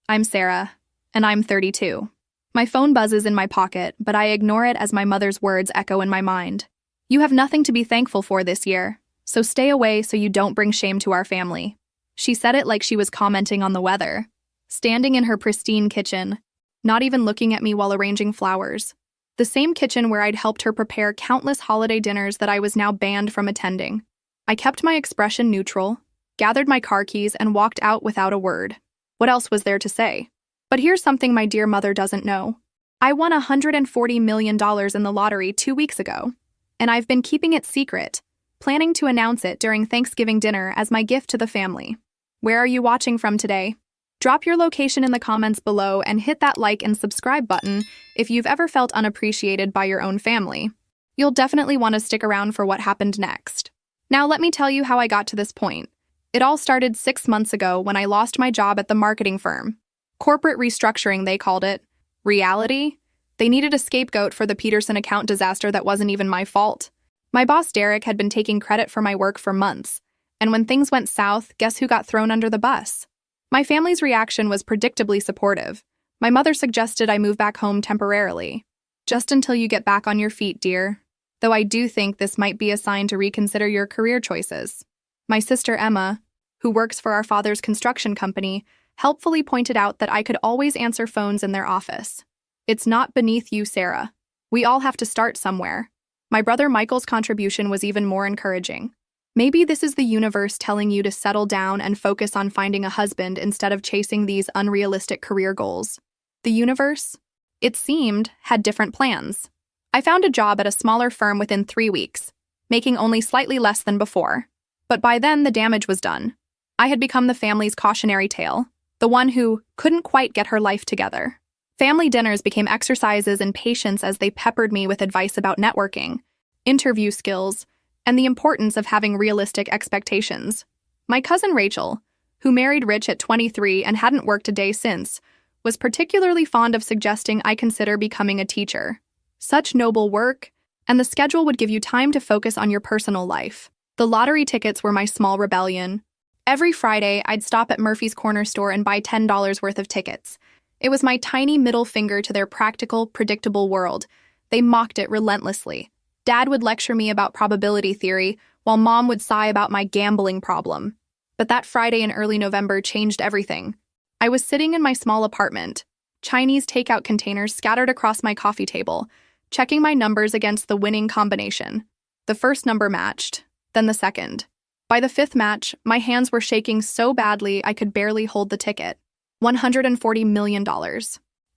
I'm Sarah, and I'm 32. My phone buzzes in my pocket, but I ignore it as my mother's words echo in my mind. You have nothing to be thankful for this year, so stay away so you don't bring shame to our family. She said it like she was commenting on the weather, standing in her pristine kitchen, not even looking at me while arranging flowers. The same kitchen where I'd helped her prepare countless holiday dinners that I was now banned from attending. I kept my expression neutral, gathered my car keys, and walked out without a word. What else was there to say? But here's something my dear mother doesn't know. I won $140 million in the lottery 2 weeks ago, and I've been keeping it secret, planning to announce it during Thanksgiving dinner as my gift to the family. Where are you watching from today? Drop your location in the comments below and hit that like and subscribe button if you've ever felt unappreciated by your own family. You'll definitely want to stick around for what happened next. Now let me tell you how I got to this point. It all started 6 months ago when I lost my job at the marketing firm. Corporate restructuring, they called it. Reality? They needed a scapegoat for the Peterson account disaster that wasn't even my fault. My boss Derek had been taking credit for my work for months, and when things went south, guess who got thrown under the bus? My family's reaction was predictably supportive. My mother suggested I move back home temporarily. Just until you get back on your feet, dear. Though I do think this might be a sign to reconsider your career choices. My sister Emma, who works for our father's construction company, helpfully pointed out that I could always answer phones in their office. It's not beneath you, Sarah. We all have to start somewhere. My brother Michael's contribution was even more encouraging. Maybe this is the universe telling you to settle down and focus on finding a husband instead of chasing these unrealistic career goals. The universe, it seemed, had different plans. I found a job at a smaller firm within 3 weeks, making only slightly less than before. But by then, the damage was done. I had become the family's cautionary tale, the one who couldn't quite get her life together. Family dinners became exercises in patience as they peppered me with advice about networking, interview skills, and the importance of having realistic expectations. My cousin Rachel, who married rich at 23 and hadn't worked a day since, was particularly fond of suggesting I consider becoming a teacher. Such noble work, and the schedule would give you time to focus on your personal life. The lottery tickets were my small rebellion. Every Friday, I'd stop at Murphy's Corner store and buy $10 worth of tickets. It was my tiny middle finger to their practical, predictable world. They mocked it relentlessly. Dad would lecture me about probability theory, while Mom would sigh about my gambling problem. But that Friday in early November changed everything. I was sitting in my small apartment, Chinese takeout containers scattered across my coffee table, checking my numbers against the winning combination. The first number matched, then the second. By the 5th match, my hands were shaking so badly I could barely hold the ticket. $140 million.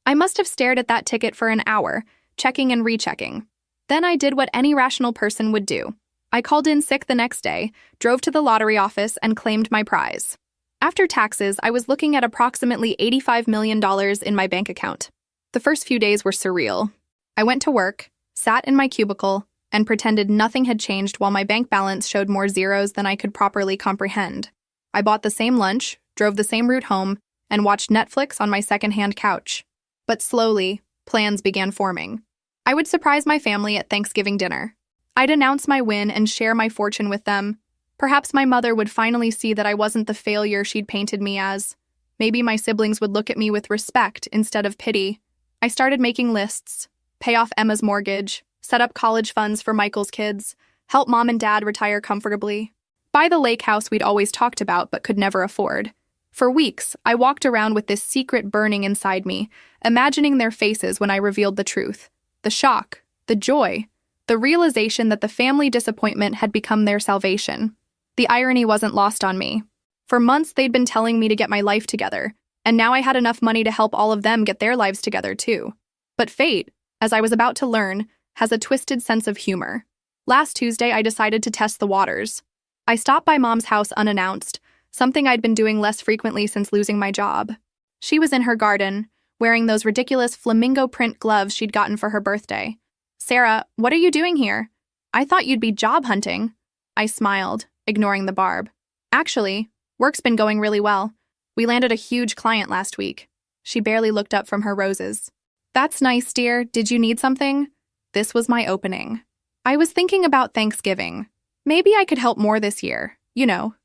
I must have stared at that ticket for an hour, checking and rechecking. Then I did what any rational person would do. I called in sick the next day, drove to the lottery office, and claimed my prize. After taxes, I was looking at approximately $85 million in my bank account. The first few days were surreal. I went to work, sat in my cubicle, and pretended nothing had changed while my bank balance showed more zeros than I could properly comprehend. I bought the same lunch, drove the same route home, and watched Netflix on my secondhand couch. But slowly, plans began forming. I would surprise my family at Thanksgiving dinner. I'd announce my win and share my fortune with them. Perhaps my mother would finally see that I wasn't the failure she'd painted me as. Maybe my siblings would look at me with respect instead of pity. I started making lists, pay off Emma's mortgage, set up college funds for Michael's kids, help Mom and Dad retire comfortably, buy the lake house we'd always talked about but could never afford. For weeks, I walked around with this secret burning inside me, imagining their faces when I revealed the truth. The shock, the joy, the realization that the family disappointment had become their salvation. The irony wasn't lost on me. For months, they'd been telling me to get my life together, and now I had enough money to help all of them get their lives together too. But fate, as I was about to learn, has a twisted sense of humor. Last Tuesday, I decided to test the waters. I stopped by Mom's house unannounced, something I'd been doing less frequently since losing my job. She was in her garden, wearing those ridiculous flamingo print gloves she'd gotten for her birthday. "Sarah, what are you doing here? I thought you'd be job hunting." I smiled, ignoring the barb. "Actually, work's been going really well. We landed a huge client last week." She barely looked up from her roses. "That's nice, dear. Did you need something?" This was my opening. I was thinking about Thanksgiving. Maybe I could help more this year.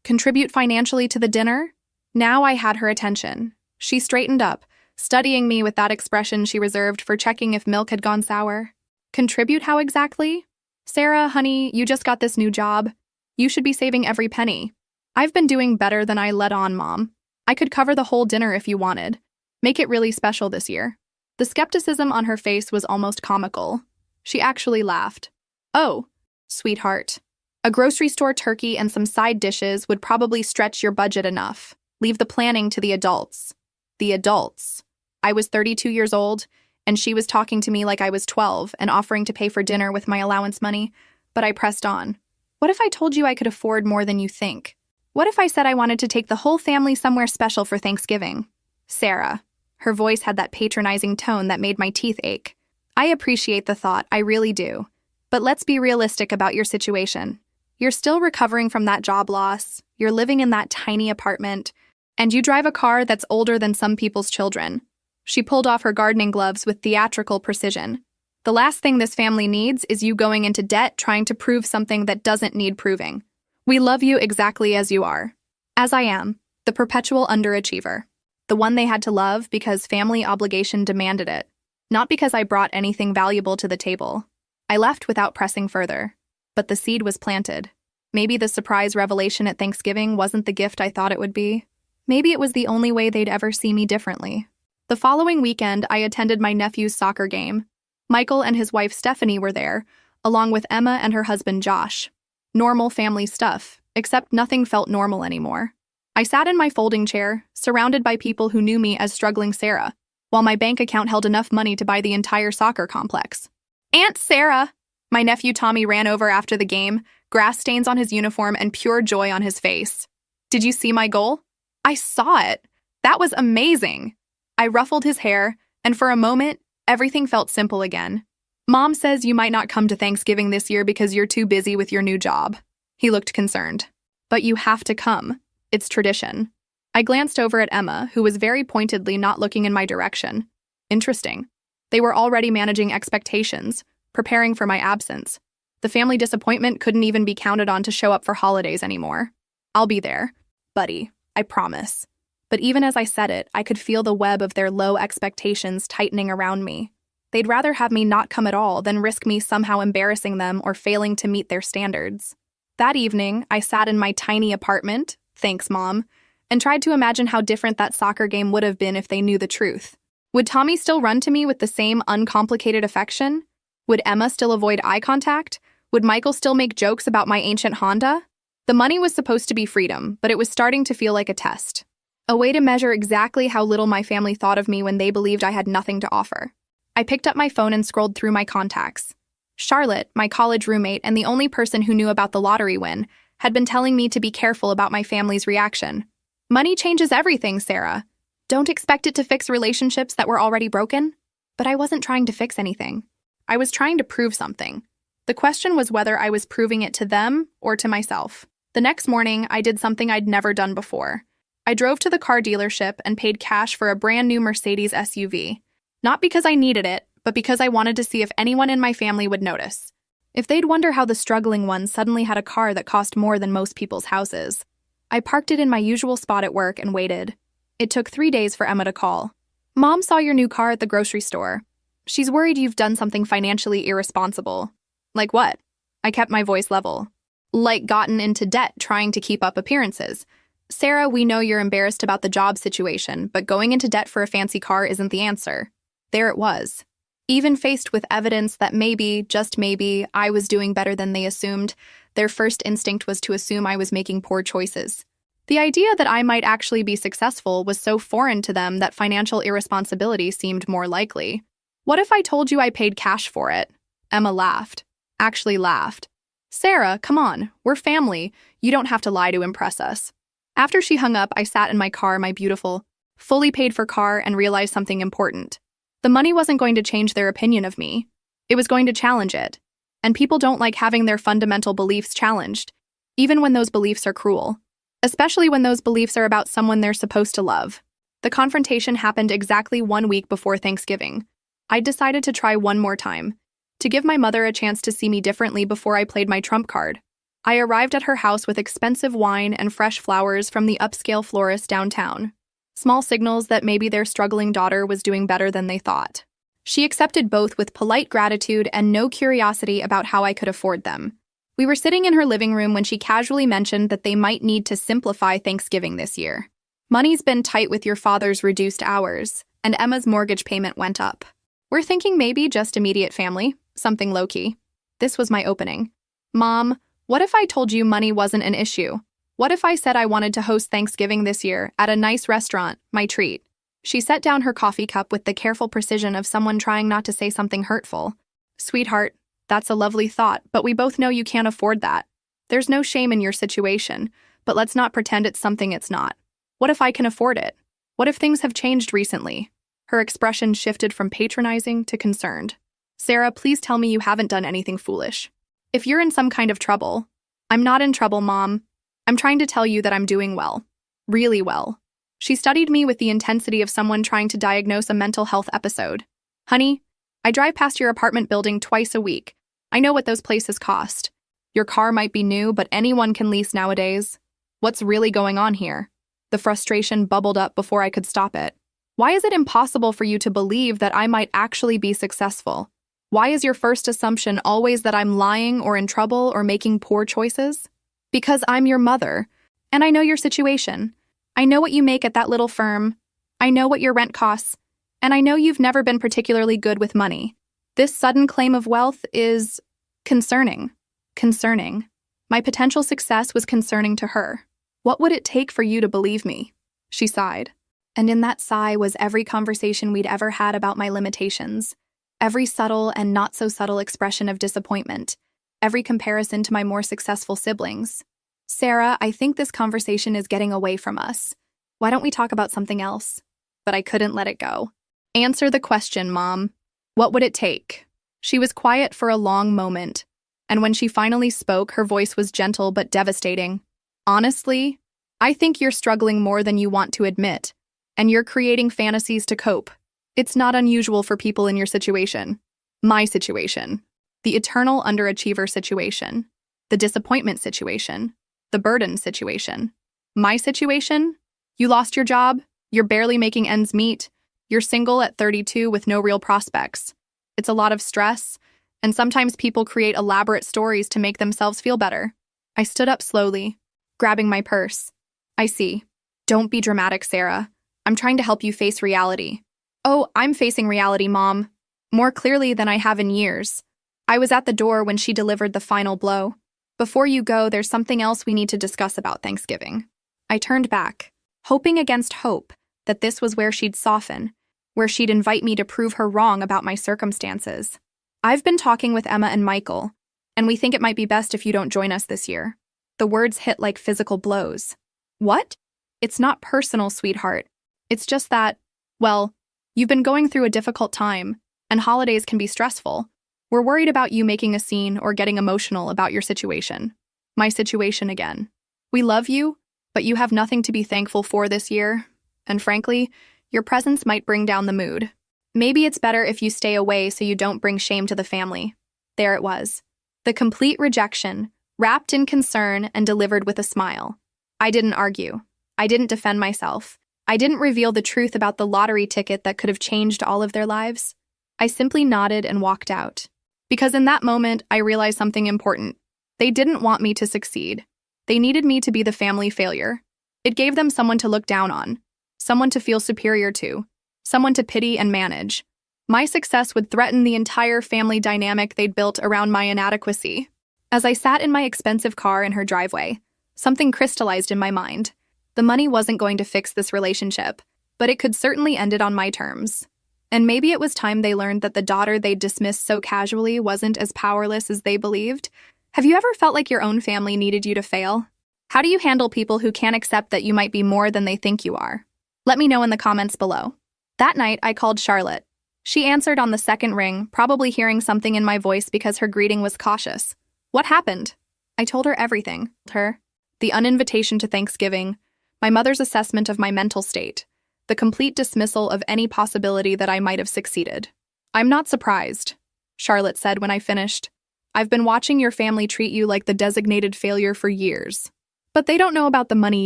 Contribute financially to the dinner? Now I had her attention. She straightened up, studying me with that expression she reserved for checking if milk had gone sour. Contribute how exactly? Sarah, honey, you just got this new job. You should be saving every penny. I've been doing better than I let on, Mom. I could cover the whole dinner if you wanted. Make it really special this year. The skepticism on her face was almost comical. She actually laughed. Oh, sweetheart. A grocery store turkey and some side dishes would probably stretch your budget enough. Leave the planning to the adults. The adults. I was 32 years old, and she was talking to me like I was 12 and offering to pay for dinner with my allowance money, but I pressed on. What if I told you I could afford more than you think? What if I said I wanted to take the whole family somewhere special for Thanksgiving? Sarah. Her voice had that patronizing tone that made my teeth ache. I appreciate the thought, I really do. But let's be realistic about your situation. You're still recovering from that job loss, you're living in that tiny apartment, and you drive a car that's older than some people's children. She pulled off her gardening gloves with theatrical precision. The last thing this family needs is you going into debt trying to prove something that doesn't need proving. We love you exactly as you are. As I am, the perpetual underachiever. The one they had to love because family obligation demanded it, not because I brought anything valuable to the table. I left without pressing further, but the seed was planted. Maybe the surprise revelation at Thanksgiving wasn't the gift I thought it would be. Maybe it was the only way they'd ever see me differently. The following weekend, I attended my nephew's soccer game. Michael and his wife Stephanie were there, along with Emma and her husband Josh. Normal family stuff, except nothing felt normal anymore. I sat in my folding chair, surrounded by people who knew me as struggling Sarah, while my bank account held enough money to buy the entire soccer complex. Aunt Sarah! My nephew Tommy ran over after the game, grass stains on his uniform and pure joy on his face. Did you see my goal? I saw it. That was amazing. I ruffled his hair, and for a moment, everything felt simple again. Mom says you might not come to Thanksgiving this year because you're too busy with your new job. He looked concerned. But you have to come. It's tradition. I glanced over at Emma, who was very pointedly not looking in my direction. Interesting. They were already managing expectations, preparing for my absence. The family disappointment couldn't even be counted on to show up for holidays anymore. I'll be there, buddy, I promise. But even as I said it, I could feel the web of their low expectations tightening around me. They'd rather have me not come at all than risk me somehow embarrassing them or failing to meet their standards. That evening, I sat in my tiny apartment, thanks, Mom, and tried to imagine how different that soccer game would have been if they knew the truth. Would Tommy still run to me with the same uncomplicated affection? Would Emma still avoid eye contact? Would Michael still make jokes about my ancient Honda? The money was supposed to be freedom, but it was starting to feel like a test. A way to measure exactly how little my family thought of me when they believed I had nothing to offer. I picked up my phone and scrolled through my contacts. Charlotte, my college roommate and the only person who knew about the lottery win, had been telling me to be careful about my family's reaction. Money changes everything, Sarah. Don't expect it to fix relationships that were already broken. But I wasn't trying to fix anything. I was trying to prove something. The question was whether I was proving it to them or to myself. The next morning, I did something I'd never done before. I drove to the car dealership and paid cash for a brand new Mercedes SUV. Not because I needed it, but because I wanted to see if anyone in my family would notice. If they'd wonder how the struggling one suddenly had a car that cost more than most people's houses. I parked it in my usual spot at work and waited. It took 3 days for Emma to call. Mom saw your new car at the grocery store. She's worried you've done something financially irresponsible. Like what? I kept my voice level. Like gotten into debt trying to keep up appearances. Sarah, we know you're embarrassed about the job situation, but going into debt for a fancy car isn't the answer. There it was. Even faced with evidence that maybe, just maybe, I was doing better than they assumed, their first instinct was to assume I was making poor choices. The idea that I might actually be successful was so foreign to them that financial irresponsibility seemed more likely. What if I told you I paid cash for it? Emma laughed. Actually laughed. Sarah, come on, we're family. You don't have to lie to impress us. After she hung up, I sat in my car, my beautiful, fully paid for car, and realized something important. The money wasn't going to change their opinion of me. It was going to challenge it. And people don't like having their fundamental beliefs challenged, even when those beliefs are cruel. Especially when those beliefs are about someone they're supposed to love. The confrontation happened exactly 1 week before Thanksgiving. I decided to try one more time, to give my mother a chance to see me differently before I played my trump card. I arrived at her house with expensive wine and fresh flowers from the upscale florist downtown. Small signals that maybe their struggling daughter was doing better than they thought. She accepted both with polite gratitude and no curiosity about how I could afford them. We were sitting in her living room when she casually mentioned that they might need to simplify Thanksgiving this year. Money's been tight with your father's reduced hours, and Emma's mortgage payment went up. We're thinking maybe just immediate family, something low-key. This was my opening. Mom, what if I told you money wasn't an issue? What if I said I wanted to host Thanksgiving this year at a nice restaurant, my treat? She set down her coffee cup with the careful precision of someone trying not to say something hurtful. Sweetheart, that's a lovely thought, but we both know you can't afford that. There's no shame in your situation, but let's not pretend it's something it's not. What if I can afford it? What if things have changed recently? Her expression shifted from patronizing to concerned. Sarah, please tell me you haven't done anything foolish. If you're in some kind of trouble, I'm not in trouble, Mom. I'm trying to tell you that I'm doing well. Really well. She studied me with the intensity of someone trying to diagnose a mental health episode. Honey, I drive past your apartment building twice a week. I know what those places cost. Your car might be new, but anyone can lease nowadays. What's really going on here? The frustration bubbled up before I could stop it. Why is it impossible for you to believe that I might actually be successful? Why is your first assumption always that I'm lying or in trouble or making poor choices? Because I'm your mother, and I know your situation. I know what you make at that little firm. I know what your rent costs, and I know you've never been particularly good with money. This sudden claim of wealth is concerning. Concerning. My potential success was concerning to her. What would it take for you to believe me? She sighed. And in that sigh was every conversation we'd ever had about my limitations, every subtle and not so subtle expression of disappointment, every comparison to my more successful siblings. Sarah, I think this conversation is getting away from us. Why don't we talk about something else? But I couldn't let it go. Answer the question, Mom. What would it take? She was quiet for a long moment, and when she finally spoke, her voice was gentle but devastating. Honestly, I think you're struggling more than you want to admit, and you're creating fantasies to cope. It's not unusual for people in your situation. My situation. The eternal underachiever situation. The disappointment situation. The burden situation. My situation? You lost your job, you're barely making ends meet, you're single at 32 with no real prospects. It's a lot of stress, and sometimes people create elaborate stories to make themselves feel better. I stood up slowly, grabbing my purse. I see. Don't be dramatic, Sarah. I'm trying to help you face reality. Oh, I'm facing reality, Mom. More clearly than I have in years. I was at the door when she delivered the final blow. Before you go, there's something else we need to discuss about Thanksgiving. I turned back, hoping against hope that this was where she'd soften, where she'd invite me to prove her wrong about my circumstances. I've been talking with Emma and Michael, and we think it might be best if you don't join us this year. The words hit like physical blows. What? It's not personal, sweetheart. It's just that, well, you've been going through a difficult time, and holidays can be stressful. We're worried about you making a scene or getting emotional about your situation. My situation again. We love you, but you have nothing to be thankful for this year, and frankly, your presence might bring down the mood. Maybe it's better if you stay away so you don't bring shame to the family. There it was. The complete rejection, wrapped in concern and delivered with a smile. I didn't argue. I didn't defend myself. I didn't reveal the truth about the lottery ticket that could have changed all of their lives. I simply nodded and walked out. Because in that moment, I realized something important. They didn't want me to succeed. They needed me to be the family failure. It gave them someone to look down on, someone to feel superior to, someone to pity and manage. My success would threaten the entire family dynamic they'd built around my inadequacy. As I sat in my expensive car in her driveway, something crystallized in my mind. The money wasn't going to fix this relationship, but it could certainly end it on my terms. And maybe it was time they learned that the daughter they'd dismissed so casually wasn't as powerless as they believed. Have you ever felt like your own family needed you to fail? How do you handle people who can't accept that you might be more than they think you are? Let me know in the comments below. That night, I called Charlotte. She answered on the second ring, probably hearing something in my voice because her greeting was cautious. What happened? I told her everything. The uninvitation to Thanksgiving, my mother's assessment of my mental state, the complete dismissal of any possibility that I might have succeeded. I'm not surprised, Charlotte said when I finished. I've been watching your family treat you like the designated failure for years. But they don't know about the money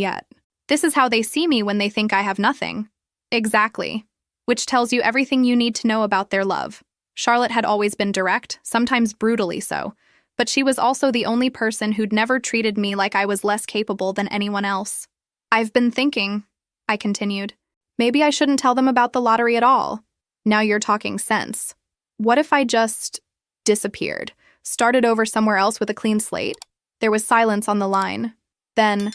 yet. This is how they see me when they think I have nothing. Exactly. Which tells you everything you need to know about their love. Charlotte had always been direct, sometimes brutally so, but she was also the only person who'd never treated me like I was less capable than anyone else. I've been thinking, I continued, maybe I shouldn't tell them about the lottery at all. Now you're talking sense. What if I just disappeared, started over somewhere else with a clean slate? There was silence on the line. Then,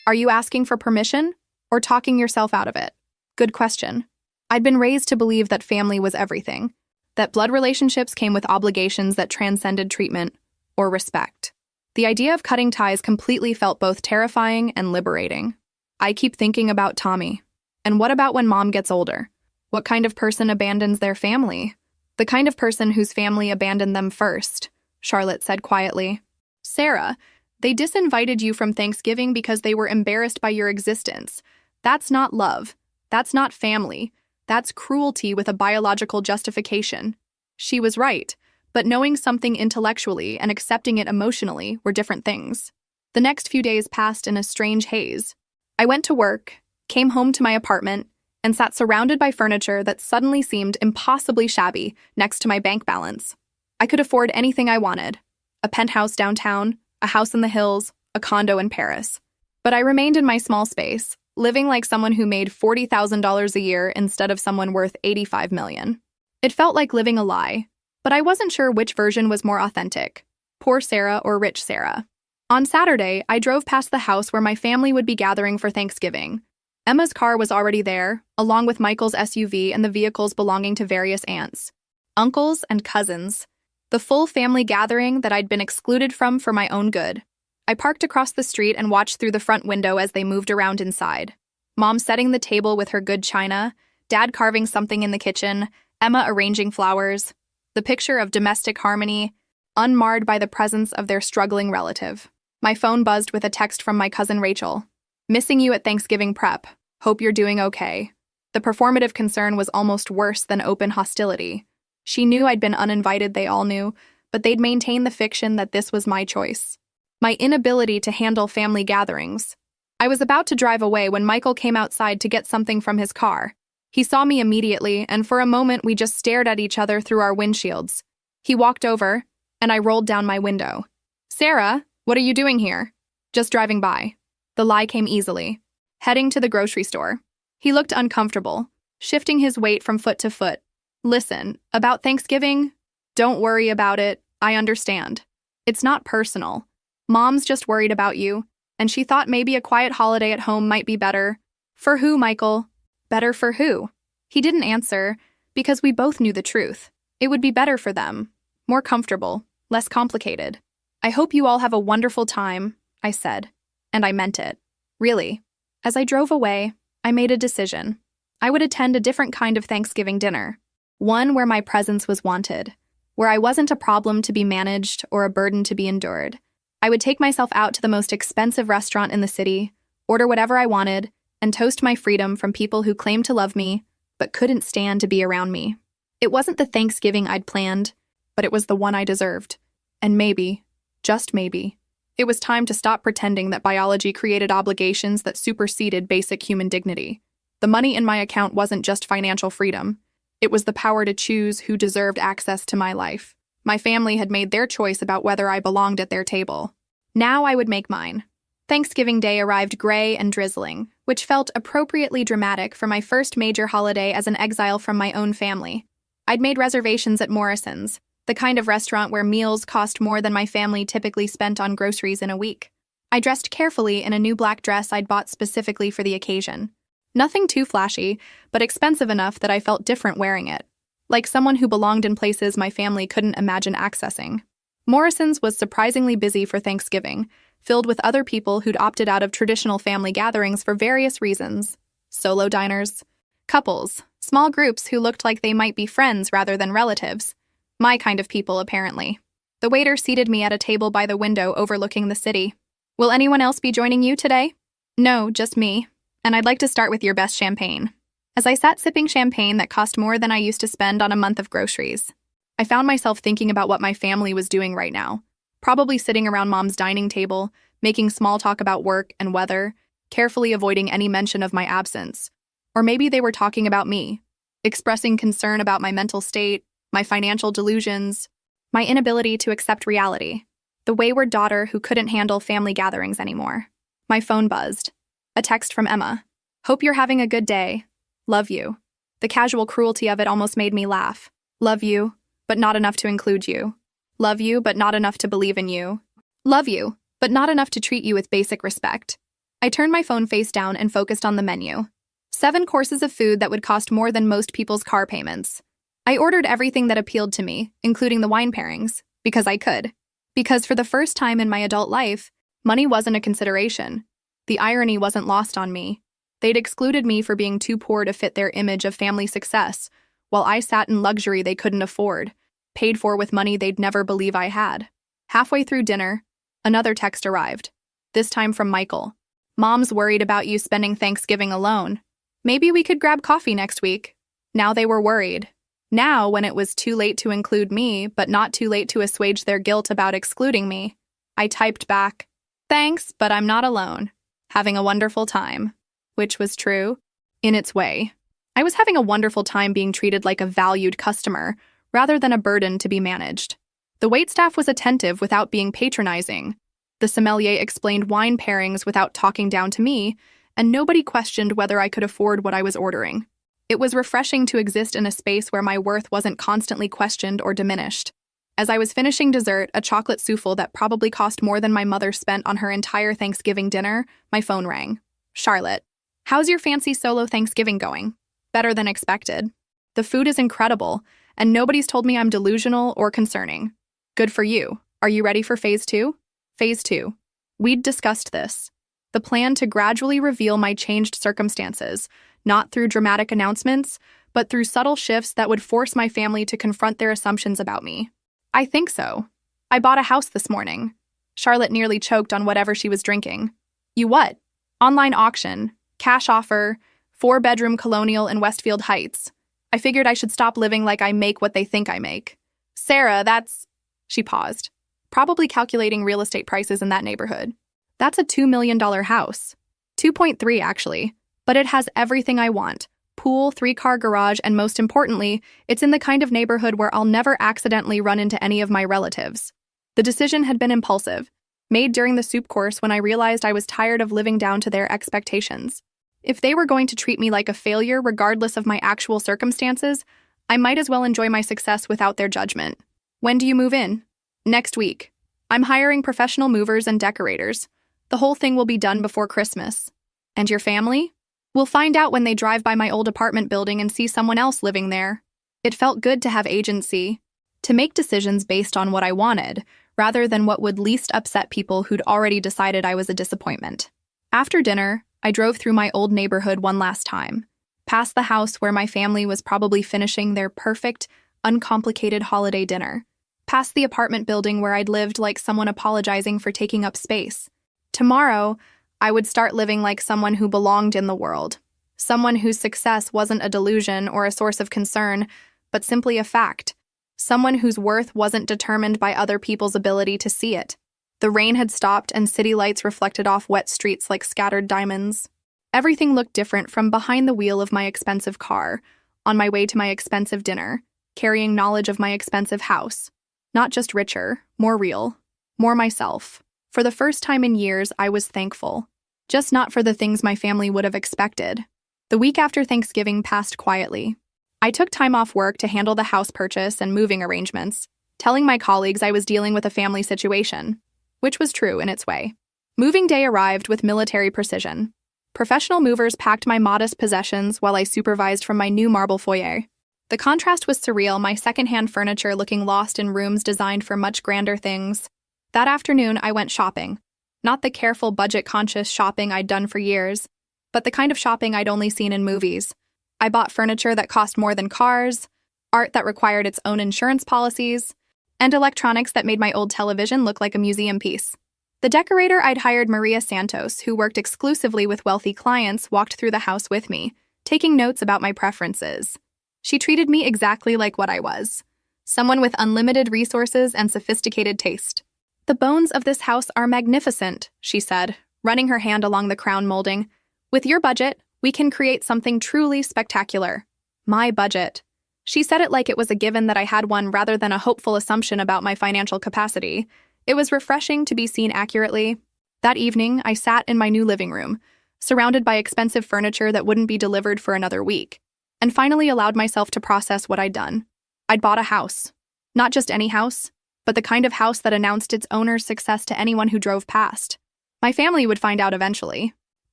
are you asking for permission or talking yourself out of it? Good question. I'd been raised to believe that family was everything, that blood relationships came with obligations that transcended treatment or respect. The idea of cutting ties completely felt both terrifying and liberating. I keep thinking about Tommy. And what about when Mom gets older? What kind of person abandons their family? The kind of person whose family abandoned them first, Charlotte said quietly. Sarah, they disinvited you from Thanksgiving because they were embarrassed by your existence. That's not love. That's not family. That's cruelty with a biological justification. She was right, but knowing something intellectually and accepting it emotionally were different things. The next few days passed in a strange haze. I went to work, came home to my apartment, and sat surrounded by furniture that suddenly seemed impossibly shabby next to my bank balance. I could afford anything I wanted. A penthouse downtown, a house in the hills, a condo in Paris. But I remained in my small space, living like someone who made $40,000 a year instead of someone worth $85 million. It felt like living a lie, but I wasn't sure which version was more authentic, poor Sarah or rich Sarah. On Saturday, I drove past the house where my family would be gathering for Thanksgiving. Emma's car was already there, along with Michael's SUV and the vehicles belonging to various aunts, uncles, and cousins. The full family gathering that I'd been excluded from for my own good. I parked across the street and watched through the front window as they moved around inside. Mom setting the table with her good china, Dad carving something in the kitchen, Emma arranging flowers. The picture of domestic harmony, unmarred by the presence of their struggling relative. My phone buzzed with a text from my cousin Rachel. Missing you at Thanksgiving prep. Hope you're doing okay. The performative concern was almost worse than open hostility. She knew I'd been uninvited, they all knew, but they'd maintain the fiction that this was my choice. My inability to handle family gatherings. I was about to drive away when Michael came outside to get something from his car. He saw me immediately, and for a moment we just stared at each other through our windshields. He walked over, and I rolled down my window. Sarah, what are you doing here? Just driving by. The lie came easily. Heading to the grocery store. He looked uncomfortable, shifting his weight from foot to foot. Listen, about Thanksgiving? Don't worry about it, I understand. It's not personal. Mom's just worried about you, and she thought maybe a quiet holiday at home might be better. For who, Michael? Better for who? He didn't answer, because we both knew the truth. It would be better for them. More comfortable, less complicated. I hope you all have a wonderful time, I said. And I meant it. Really. As I drove away, I made a decision. I would attend a different kind of Thanksgiving dinner. One where my presence was wanted. Where I wasn't a problem to be managed or a burden to be endured. I would take myself out to the most expensive restaurant in the city, order whatever I wanted, and toast my freedom from people who claimed to love me, but couldn't stand to be around me. It wasn't the Thanksgiving I'd planned, but it was the one I deserved. And maybe, just maybe, it was time to stop pretending that biology created obligations that superseded basic human dignity. The money in my account wasn't just financial freedom. It was the power to choose who deserved access to my life. My family had made their choice about whether I belonged at their table. Now I would make mine. Thanksgiving Day arrived gray and drizzling, which felt appropriately dramatic for my first major holiday as an exile from my own family. I'd made reservations at Morrison's, the kind of restaurant where meals cost more than my family typically spent on groceries in a week. I dressed carefully in a new black dress I'd bought specifically for the occasion. Nothing too flashy, but expensive enough that I felt different wearing it. Like someone who belonged in places my family couldn't imagine accessing. Morrison's was surprisingly busy for Thanksgiving, filled with other people who'd opted out of traditional family gatherings for various reasons. Solo diners, couples, small groups who looked like they might be friends rather than relatives. My kind of people, apparently. The waiter seated me at a table by the window overlooking the city. Will anyone else be joining you today? No, just me. And I'd like to start with your best champagne. As I sat sipping champagne that cost more than I used to spend on a month of groceries, I found myself thinking about what my family was doing right now. Probably sitting around Mom's dining table, making small talk about work and weather, carefully avoiding any mention of my absence. Or maybe they were talking about me, expressing concern about my mental state, my financial delusions, my inability to accept reality, the wayward daughter who couldn't handle family gatherings anymore. My phone buzzed. A text from Emma. Hope you're having a good day. Love you. The casual cruelty of it almost made me laugh. Love you, but not enough to include you. Love you, but not enough to believe in you. Love you, but not enough to treat you with basic respect. I turned my phone face down and focused on the menu. 7 courses of food that would cost more than most people's car payments. I ordered everything that appealed to me, including the wine pairings, because I could. Because for the first time in my adult life, money wasn't a consideration. The irony wasn't lost on me. They'd excluded me for being too poor to fit their image of family success, while I sat in luxury they couldn't afford, paid for with money they'd never believe I had. Halfway through dinner, another text arrived, this time from Michael. Mom's worried about you spending Thanksgiving alone. Maybe we could grab coffee next week. Now they were worried. Now, when it was too late to include me, but not too late to assuage their guilt about excluding me, I typed back, thanks, but I'm not alone. Having a wonderful time. Which was true, in its way. I was having a wonderful time being treated like a valued customer, rather than a burden to be managed. The waitstaff was attentive without being patronizing. The sommelier explained wine pairings without talking down to me, and nobody questioned whether I could afford what I was ordering. It was refreshing to exist in a space where my worth wasn't constantly questioned or diminished. As I was finishing dessert, a chocolate souffle that probably cost more than my mother spent on her entire Thanksgiving dinner, my phone rang. Charlotte. How's your fancy solo Thanksgiving going? Better than expected. The food is incredible, and nobody's told me I'm delusional or concerning. Good for you. Are you ready for phase 2? Phase 2. We'd discussed this. The plan to gradually reveal my changed circumstances, not through dramatic announcements, but through subtle shifts that would force my family to confront their assumptions about me. I think so. I bought a house this morning. Charlotte nearly choked on whatever she was drinking. You what? Online auction. Cash offer, 4-bedroom colonial in Westfield Heights. I figured I should stop living like I make what they think I make. Sarah, that's... She paused, probably calculating real estate prices in that neighborhood. That's a $2 million house. 2.3, actually. But it has everything I want. Pool, 3-car garage, and most importantly, it's in the kind of neighborhood where I'll never accidentally run into any of my relatives. The decision had been impulsive, made during the soup course when I realized I was tired of living down to their expectations. If they were going to treat me like a failure regardless of my actual circumstances, I might as well enjoy my success without their judgment. When do you move in? Next week. I'm hiring professional movers and decorators. The whole thing will be done before Christmas. And your family? We'll find out when they drive by my old apartment building and see someone else living there. It felt good to have agency, to make decisions based on what I wanted, rather than what would least upset people who'd already decided I was a disappointment. After dinner, I drove through my old neighborhood one last time, past the house where my family was probably finishing their perfect, uncomplicated holiday dinner, past the apartment building where I'd lived like someone apologizing for taking up space. Tomorrow, I would start living like someone who belonged in the world, someone whose success wasn't a delusion or a source of concern, but simply a fact, someone whose worth wasn't determined by other people's ability to see it. The rain had stopped and city lights reflected off wet streets like scattered diamonds. Everything looked different from behind the wheel of my expensive car, on my way to my expensive dinner, carrying knowledge of my expensive house. Not just richer, more real, more myself. For the first time in years, I was thankful. Just not for the things my family would have expected. The week after Thanksgiving passed quietly. I took time off work to handle the house purchase and moving arrangements, telling my colleagues I was dealing with a family situation. Which was true in its way. Moving day arrived with military precision. Professional movers packed my modest possessions while I supervised from my new marble foyer. The contrast was surreal, my secondhand furniture looking lost in rooms designed for much grander things. That afternoon, I went shopping. Not the careful, budget-conscious shopping I'd done for years, but the kind of shopping I'd only seen in movies. I bought furniture that cost more than cars, art that required its own insurance policies, and electronics that made my old television look like a museum piece. The decorator I'd hired, Maria Santos, who worked exclusively with wealthy clients, walked through the house with me, taking notes about my preferences. She treated me exactly like what I was, someone with unlimited resources and sophisticated taste. The bones of this house are magnificent, she said, running her hand along the crown molding. With your budget, we can create something truly spectacular. My budget. She said it like it was a given that I had one rather than a hopeful assumption about my financial capacity. It was refreshing to be seen accurately. That evening, I sat in my new living room, surrounded by expensive furniture that wouldn't be delivered for another week, and finally allowed myself to process what I'd done. I'd bought a house. Not just any house, but the kind of house that announced its owner's success to anyone who drove past. My family would find out eventually,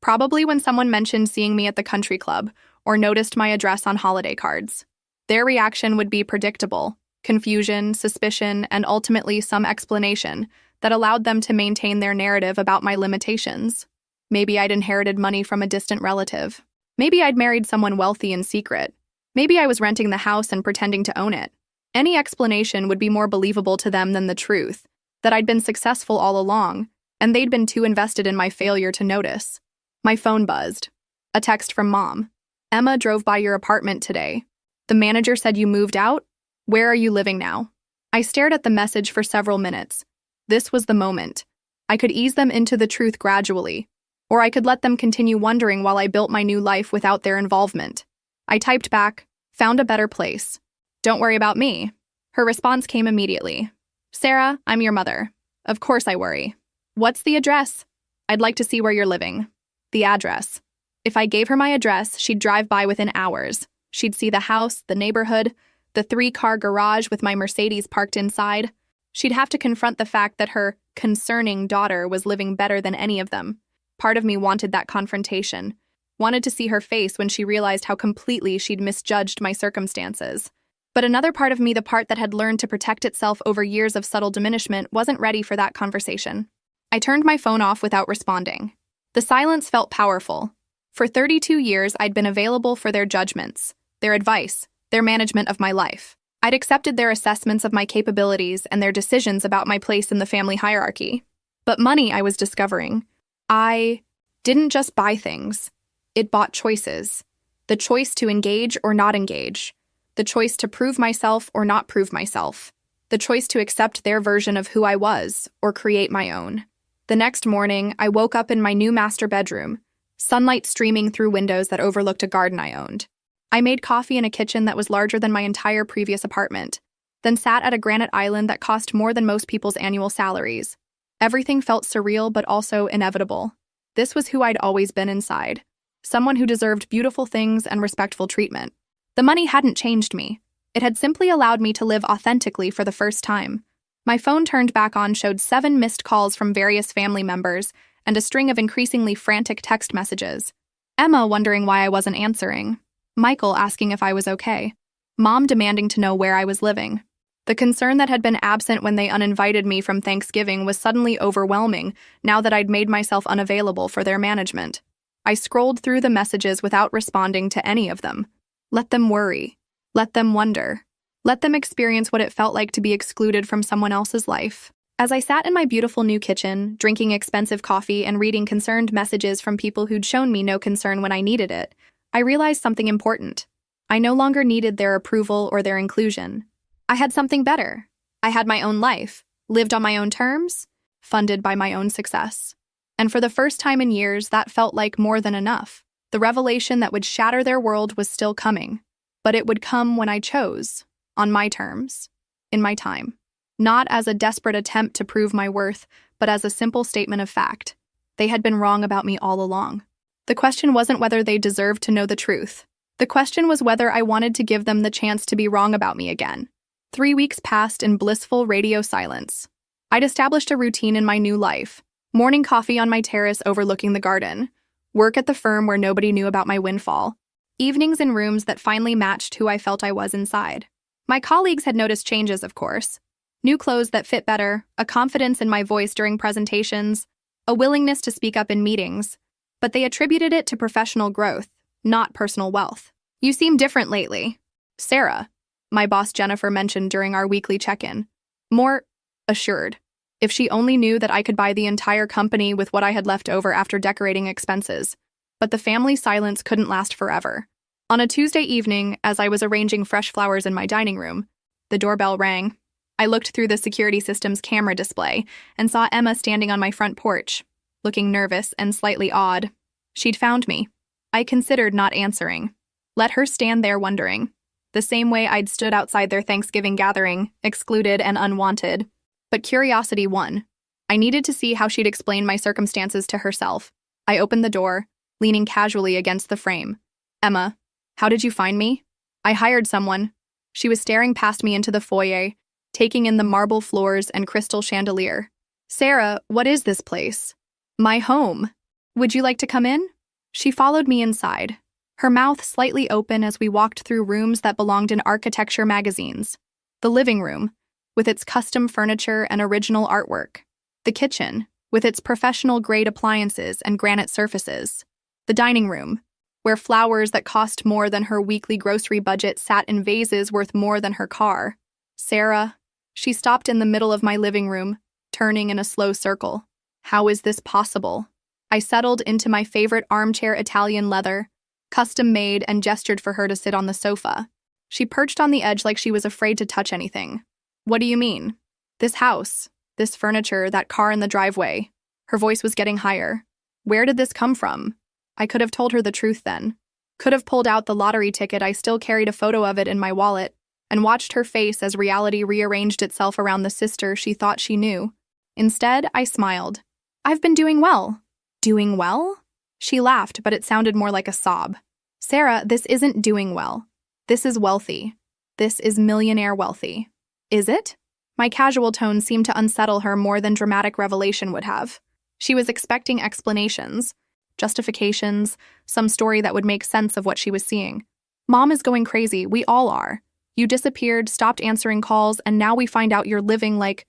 probably when someone mentioned seeing me at the country club or noticed my address on holiday cards. Their reaction would be predictable: confusion, suspicion, and ultimately some explanation that allowed them to maintain their narrative about my limitations. Maybe I'd inherited money from a distant relative. Maybe I'd married someone wealthy in secret. Maybe I was renting the house and pretending to own it. Any explanation would be more believable to them than the truth, that I'd been successful all along, and they'd been too invested in my failure to notice. My phone buzzed. A text from Mom. Emma drove by your apartment today. The manager said you moved out? Where are you living now? I stared at the message for several minutes. This was the moment. I could ease them into the truth gradually, or I could let them continue wondering while I built my new life without their involvement. I typed back, found a better place. Don't worry about me. Her response came immediately. Sarah, I'm your mother. Of course I worry. What's the address? I'd like to see where you're living. The address. If I gave her my address, she'd drive by within hours. She'd see the house, the neighborhood, the 3-car garage with my Mercedes parked inside. She'd have to confront the fact that her concerning daughter was living better than any of them. Part of me wanted that confrontation, wanted to see her face when she realized how completely she'd misjudged my circumstances. But another part of me, the part that had learned to protect itself over years of subtle diminishment, wasn't ready for that conversation. I turned my phone off without responding. The silence felt powerful. For 32 years, I'd been available for their judgments, their advice, their management of my life. I'd accepted their assessments of my capabilities and their decisions about my place in the family hierarchy. But money, I was discovering, I didn't just buy things. It bought choices. The choice to engage or not engage. The choice to prove myself or not prove myself. The choice to accept their version of who I was or create my own. The next morning, I woke up in my new master bedroom, sunlight streaming through windows that overlooked a garden I owned. I made coffee in a kitchen that was larger than my entire previous apartment, then sat at a granite island that cost more than most people's annual salaries. Everything felt surreal but also inevitable. This was who I'd always been inside. Someone who deserved beautiful things and respectful treatment. The money hadn't changed me. It had simply allowed me to live authentically for the first time. My phone turned back on showed 7 missed calls from various family members and a string of increasingly frantic text messages. Emma wondering why I wasn't answering. Michael asking if I was okay. Mom demanding to know where I was living. The concern that had been absent when they uninvited me from Thanksgiving was suddenly overwhelming now that I'd made myself unavailable for their management. I scrolled through the messages without responding to any of them. Let them worry. Let them wonder. Let them experience what it felt like to be excluded from someone else's life. As I sat in my beautiful new kitchen, drinking expensive coffee and reading concerned messages from people who'd shown me no concern when I needed it, I realized something important. I no longer needed their approval or their inclusion. I had something better. I had my own life, lived on my own terms, funded by my own success. And for the first time in years, that felt like more than enough. The revelation that would shatter their world was still coming, but it would come when I chose, on my terms, in my time. Not as a desperate attempt to prove my worth, but as a simple statement of fact. They had been wrong about me all along. The question wasn't whether they deserved to know the truth. The question was whether I wanted to give them the chance to be wrong about me again. 3 weeks passed in blissful radio silence. I'd established a routine in my new life. Morning coffee on my terrace overlooking the garden. Work at the firm where nobody knew about my windfall. Evenings in rooms that finally matched who I felt I was inside. My colleagues had noticed changes, of course. New clothes that fit better, a confidence in my voice during presentations, a willingness to speak up in meetings. But they attributed it to professional growth, not personal wealth. You seem different lately. Sarah, my boss Jennifer mentioned during our weekly check-in. More assured. If she only knew that I could buy the entire company with what I had left over after decorating expenses. But the family silence couldn't last forever. On a Tuesday evening, as I was arranging fresh flowers in my dining room, the doorbell rang. I looked through the security system's camera display and saw Emma standing on my front porch, looking nervous and slightly awed. She'd found me. I considered not answering. Let her stand there wondering. The same way I'd stood outside their Thanksgiving gathering, excluded and unwanted. But curiosity won. I needed to see how she'd explain my circumstances to herself. I opened the door, leaning casually against the frame. Emma, how did you find me? I hired someone. She was staring past me into the foyer, taking in the marble floors and crystal chandelier. Sarah, what is this place? My home. Would you like to come in? She followed me inside, her mouth slightly open as we walked through rooms that belonged in architecture magazines. The living room, with its custom furniture and original artwork. The kitchen, with its professional-grade appliances and granite surfaces. The dining room, where flowers that cost more than her weekly grocery budget sat in vases worth more than her car. Sarah, she stopped in the middle of my living room, turning in a slow circle. How is this possible? I settled into my favorite armchair Italian leather, custom-made, and gestured for her to sit on the sofa. She perched on the edge like she was afraid to touch anything. What do you mean? This house, this furniture, that car in the driveway. Her voice was getting higher. Where did this come from? I could have told her the truth then. Could have pulled out the lottery ticket. I still carried a photo of it in my wallet, and watched her face as reality rearranged itself around the sister she thought she knew. Instead, I smiled. I've been doing well. Doing well? She laughed, but it sounded more like a sob. Sarah, this isn't doing well. This is wealthy. This is millionaire wealthy. Is it? My casual tone seemed to unsettle her more than dramatic revelation would have. She was expecting explanations, justifications, some story that would make sense of what she was seeing. Mom is going crazy. We all are. You disappeared, stopped answering calls, and now we find out you're living like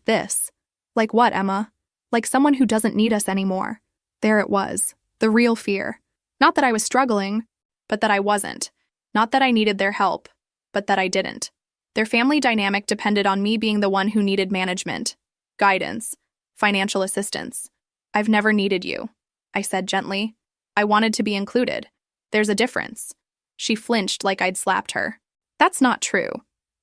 this. Like what, Emma? Like someone who doesn't need us anymore. There it was, the real fear. Not that I was struggling, but that I wasn't. Not that I needed their help, but that I didn't. Their family dynamic depended on me being the one who needed management, guidance, financial assistance. I've never needed you, I said gently. I wanted to be included. There's a difference. She flinched like I'd slapped her. That's not true.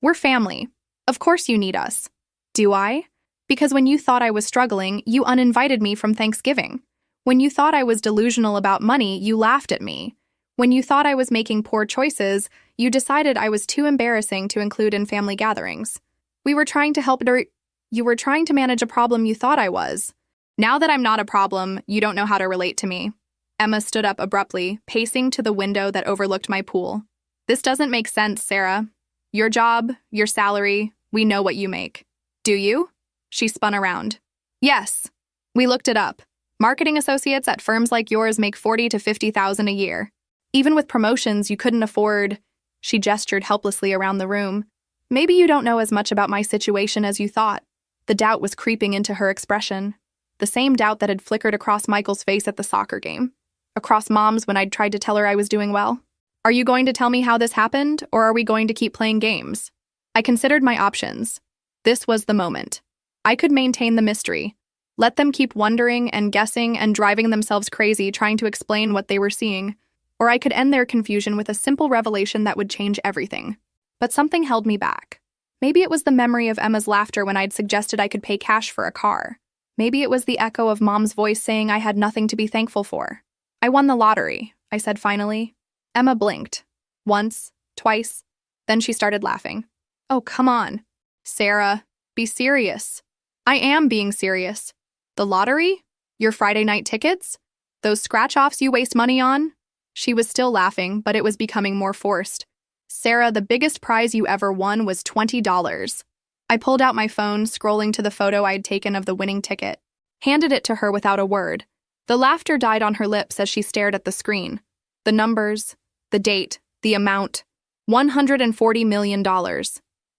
We're family. Of course you need us. Do I? Because when you thought I was struggling, you uninvited me from Thanksgiving. When you thought I was delusional about money, you laughed at me. When you thought I was making poor choices, you decided I was too embarrassing to include in family gatherings. You were trying to manage a problem you thought I was. Now that I'm not a problem, you don't know how to relate to me. Emma stood up abruptly, pacing to the window that overlooked my pool. This doesn't make sense, Sarah. Your job, your salary, we know what you make. Do you? She spun around. Yes. We looked it up. Marketing associates at firms like yours make $40,000 to $50,000 a year. Even with promotions you couldn't afford. She gestured helplessly around the room. Maybe you don't know as much about my situation as you thought. The doubt was creeping into her expression. The same doubt that had flickered across Michael's face at the soccer game. Across Mom's when I'd tried to tell her I was doing well. Are you going to tell me how this happened, or are we going to keep playing games? I considered my options. This was the moment. I could maintain the mystery. Let them keep wondering and guessing and driving themselves crazy trying to explain what they were seeing. Or I could end their confusion with a simple revelation that would change everything. But something held me back. Maybe it was the memory of Emma's laughter when I'd suggested I could pay cash for a car. Maybe it was the echo of Mom's voice saying I had nothing to be thankful for. I won the lottery, I said finally. Emma blinked. Once, twice. Then she started laughing. Oh, come on. Sarah, be serious. I am being serious. The lottery? Your Friday night tickets? Those scratch-offs you waste money on? She was still laughing, but it was becoming more forced. Sarah, the biggest prize you ever won was $20. I pulled out my phone, scrolling to the photo I'd taken of the winning ticket. Handed it to her without a word. The laughter died on her lips as she stared at the screen. The numbers, the date, the amount. $140 million.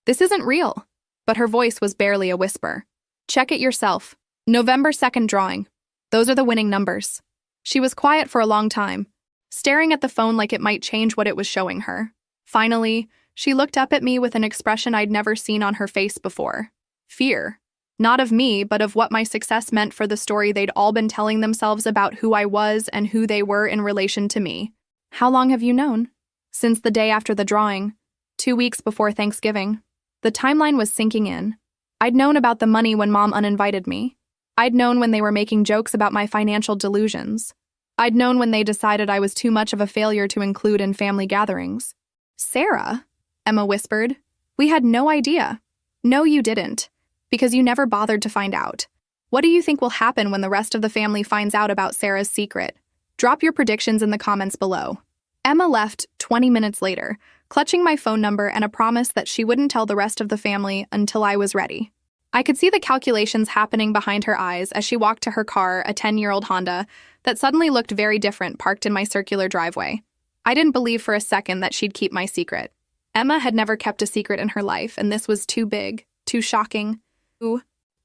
This isn't real. But her voice was barely a whisper. Check it yourself. November 2nd drawing. Those are the winning numbers. She was quiet for a long time, staring at the phone like it might change what it was showing her. Finally, she looked up at me with an expression I'd never seen on her face before. Fear. Not of me, but of what my success meant for the story they'd all been telling themselves about who I was and who they were in relation to me. How long have you known? Since the day after the drawing. 2 weeks before Thanksgiving. The timeline was sinking in. I'd known about the money when Mom uninvited me. I'd known when they were making jokes about my financial delusions. I'd known when they decided I was too much of a failure to include in family gatherings. Sarah, Emma whispered, we had no idea. No, you didn't, because you never bothered to find out. What do you think will happen when the rest of the family finds out about Sarah's secret? Drop your predictions in the comments below. Emma left 20 minutes later, clutching my phone number and a promise that she wouldn't tell the rest of the family until I was ready. I could see the calculations happening behind her eyes as she walked to her car, a 10-year-old Honda, that suddenly looked very different parked in my circular driveway. I didn't believe for a second that she'd keep my secret. Emma had never kept a secret in her life, and this was too big, too shocking,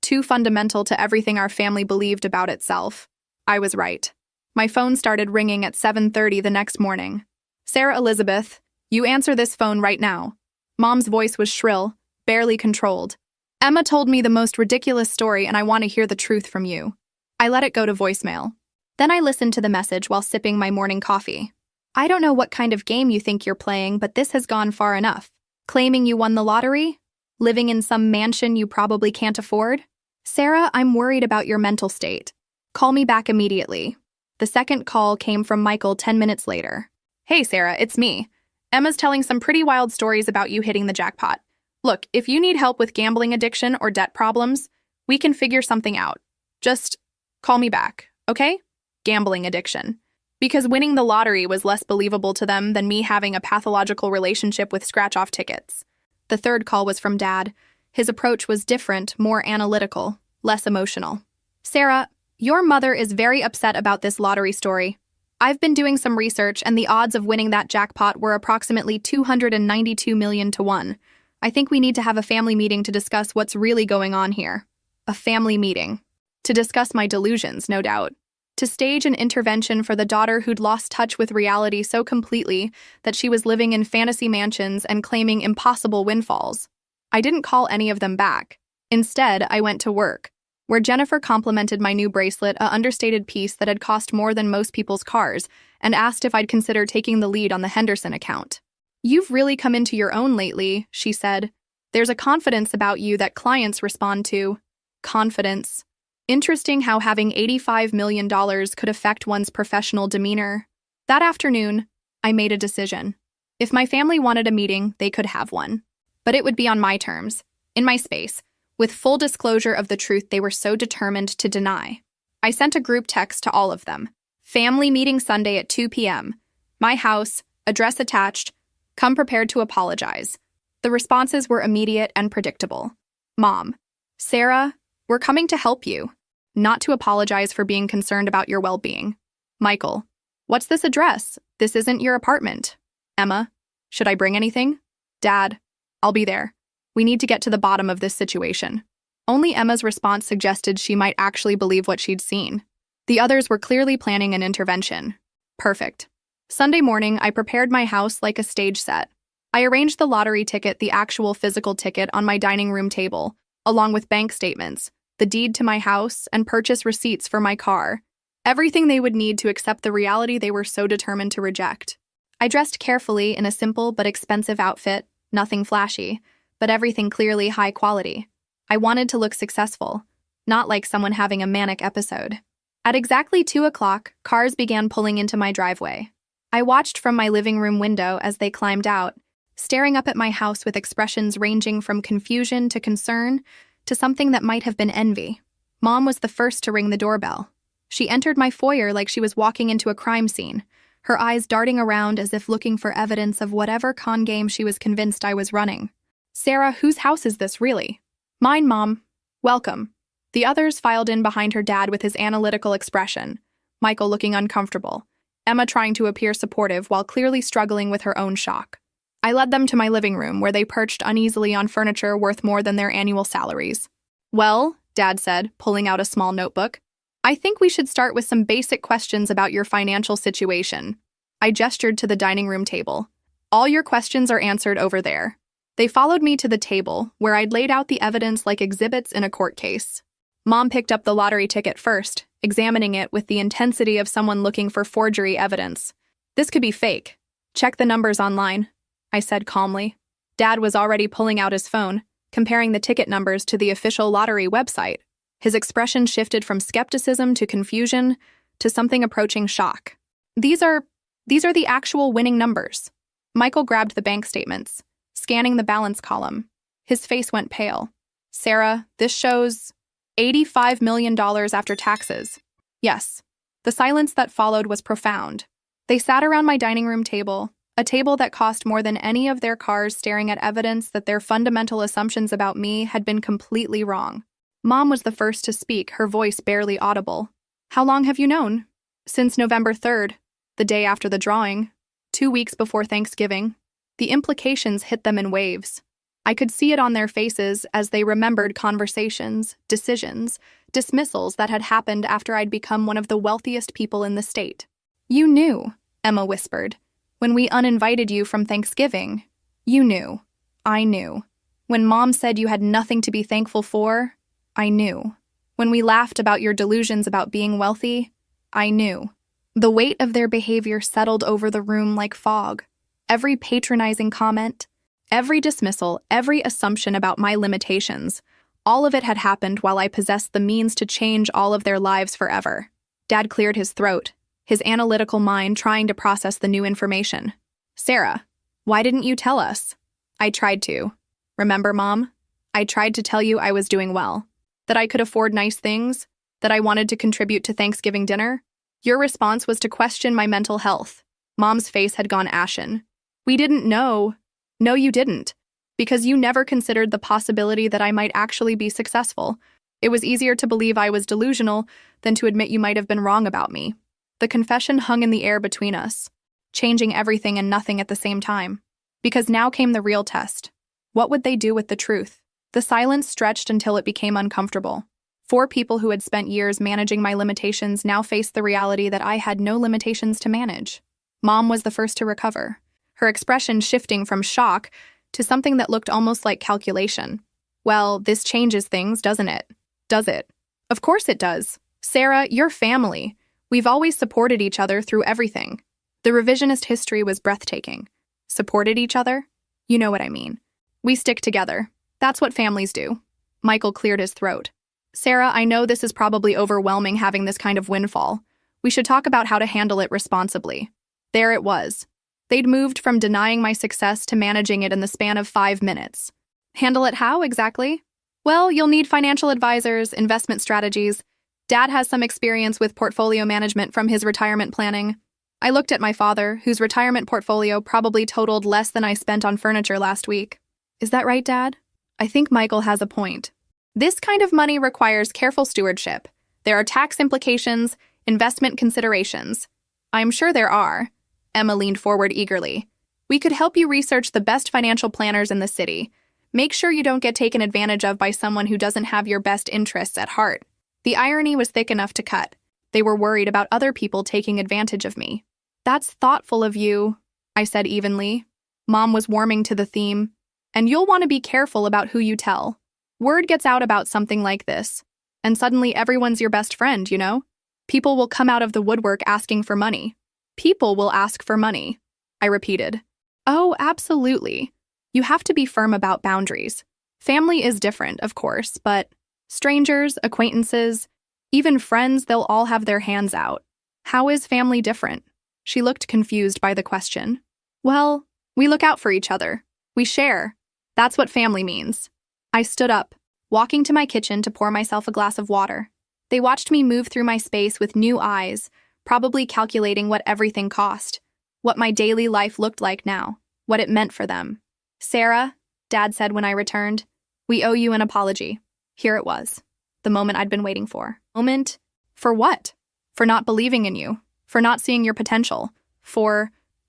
too fundamental to everything our family believed about itself. I was right. My phone started ringing at 7:30 the next morning. Sarah Elizabeth, you answer this phone right now. Mom's voice was shrill, barely controlled. Emma told me the most ridiculous story and I want to hear the truth from you. I let it go to voicemail. Then I listened to the message while sipping my morning coffee. I don't know what kind of game you think you're playing, but this has gone far enough. Claiming you won the lottery? Living in some mansion you probably can't afford? Sarah, I'm worried about your mental state. Call me back immediately. The second call came from Michael 10 minutes later. Hey Sarah, it's me. Emma's telling some pretty wild stories about you hitting the jackpot. Look, if you need help with gambling addiction or debt problems, we can figure something out. Just call me back, okay? Gambling addiction. Because winning the lottery was less believable to them than me having a pathological relationship with scratch-off tickets. The third call was from Dad. His approach was different, more analytical, less emotional. Sarah, your mother is very upset about this lottery story. I've been doing some research and the odds of winning that jackpot were approximately 292 million to 1. I think we need to have a family meeting to discuss what's really going on here. A family meeting. To discuss my delusions, no doubt. To stage an intervention for the daughter who'd lost touch with reality so completely that she was living in fantasy mansions and claiming impossible windfalls. I didn't call any of them back. Instead, I went to work, where Jennifer complimented my new bracelet, a understated piece that had cost more than most people's cars, and asked if I'd consider taking the lead on the Henderson account. You've really come into your own lately, she said. There's a confidence about you that clients respond to. Confidence. Interesting how having $85 million could affect one's professional demeanor. That afternoon, I made a decision. If my family wanted a meeting, they could have one. But it would be on my terms, in my space, with full disclosure of the truth they were so determined to deny. I sent a group text to all of them. Family meeting Sunday at 2 p.m. My house, address attached. Come prepared to apologize. The responses were immediate and predictable. Mom, Sarah, we're coming to help you, not to apologize for being concerned about your well-being. Michael, what's this address? This isn't your apartment. Emma, should I bring anything? Dad, I'll be there. We need to get to the bottom of this situation. Only Emma's response suggested she might actually believe what she'd seen. The others were clearly planning an intervention. Perfect. Sunday morning, I prepared my house like a stage set. I arranged the lottery ticket, the actual physical ticket, on my dining room table, along with bank statements, the deed to my house, and purchase receipts for my car. Everything they would need to accept the reality they were so determined to reject. I dressed carefully in a simple but expensive outfit, nothing flashy, but everything clearly high quality. I wanted to look successful, not like someone having a manic episode. At exactly 2 o'clock, cars began pulling into my driveway. I watched from my living room window as they climbed out, staring up at my house with expressions ranging from confusion to concern to something that might have been envy. Mom was the first to ring the doorbell. She entered my foyer like she was walking into a crime scene, her eyes darting around as if looking for evidence of whatever con game she was convinced I was running. Sarah, whose house is this really? Mine, Mom. Welcome. The others filed in behind her dad with his analytical expression, Michael looking uncomfortable, Emma trying to appear supportive while clearly struggling with her own shock. I led them to my living room, where they perched uneasily on furniture worth more than their annual salaries. Well, Dad said, pulling out a small notebook, I think we should start with some basic questions about your financial situation. I gestured to the dining room table. All your questions are answered over there. They followed me to the table, where I'd laid out the evidence like exhibits in a court case. Mom picked up the lottery ticket first, examining it with the intensity of someone looking for forgery evidence. This could be fake. Check the numbers online, I said calmly. Dad was already pulling out his phone, comparing the ticket numbers to the official lottery website. His expression shifted from skepticism to confusion to something approaching shock. These are the actual winning numbers. Michael grabbed the bank statements, scanning the balance column. His face went pale. Sarah, this shows $85 million after taxes. Yes. The silence that followed was profound. They sat around my dining room table, a table that cost more than any of their cars, staring at evidence that their fundamental assumptions about me had been completely wrong. Mom was the first to speak, her voice barely audible. How long have you known? Since November 3rd, the day after the drawing, 2 weeks before Thanksgiving. The implications hit them in waves. I could see it on their faces as they remembered conversations, decisions, dismissals that had happened after I'd become one of the wealthiest people in the state. You knew, Emma whispered. When we uninvited you from Thanksgiving, you knew. I knew. When Mom said you had nothing to be thankful for, I knew. When we laughed about your delusions about being wealthy, I knew. The weight of their behavior settled over the room like fog. Every patronizing comment, every dismissal, every assumption about my limitations, all of it had happened while I possessed the means to change all of their lives forever. Dad cleared his throat, his analytical mind trying to process the new information. Sarah, why didn't you tell us? I tried to. Remember, Mom? I tried to tell you I was doing well, that I could afford nice things, that I wanted to contribute to Thanksgiving dinner. Your response was to question my mental health. Mom's face had gone ashen. We didn't know. No, you didn't. Because you never considered the possibility that I might actually be successful. It was easier to believe I was delusional than to admit you might have been wrong about me. The confession hung in the air between us, changing everything and nothing at the same time. Because now came the real test. What would they do with the truth? The silence stretched until it became uncomfortable. 4 people who had spent years managing my limitations now faced the reality that I had no limitations to manage. Mom was the first to recover, her expression shifting from shock to something that looked almost like calculation. Well, this changes things, doesn't it? Does it? Of course it does. Sarah, you're family. We've always supported each other through everything. The revisionist history was breathtaking. Supported each other? You know what I mean. We stick together. That's what families do. Michael cleared his throat. Sarah, I know this is probably overwhelming having this kind of windfall. We should talk about how to handle it responsibly. There it was. They'd moved from denying my success to managing it in the span of 5 minutes. Handle it how, exactly? Well, you'll need financial advisors, investment strategies. Dad has some experience with portfolio management from his retirement planning. I looked at my father, whose retirement portfolio probably totaled less than I spent on furniture last week. Is that right, Dad? I think Michael has a point. This kind of money requires careful stewardship. There are tax implications, investment considerations. I'm sure there are. Emma leaned forward eagerly. We could help you research the best financial planners in the city. Make sure you don't get taken advantage of by someone who doesn't have your best interests at heart. The irony was thick enough to cut. They were worried about other people taking advantage of me. That's thoughtful of you, I said evenly. Mom was warming to the theme. And you'll want to be careful about who you tell. Word gets out about something like this, and suddenly everyone's your best friend, you know? People will come out of the woodwork asking for money. People will ask for money, I repeated. Oh, absolutely. You have to be firm about boundaries. Family is different, of course, but strangers, acquaintances, even friends, they'll all have their hands out. How is family different? She looked confused by the question. Well, we look out for each other. We share. That's what family means. I stood up, walking to my kitchen to pour myself a glass of water. They watched me move through my space with new eyes, probably calculating what everything cost, what my daily life looked like now, what it meant for them. Sarah, Dad said when I returned, we owe you an apology. Here it was, the moment I'd been waiting for. Moment? For what? For not believing in you, for not seeing your potential,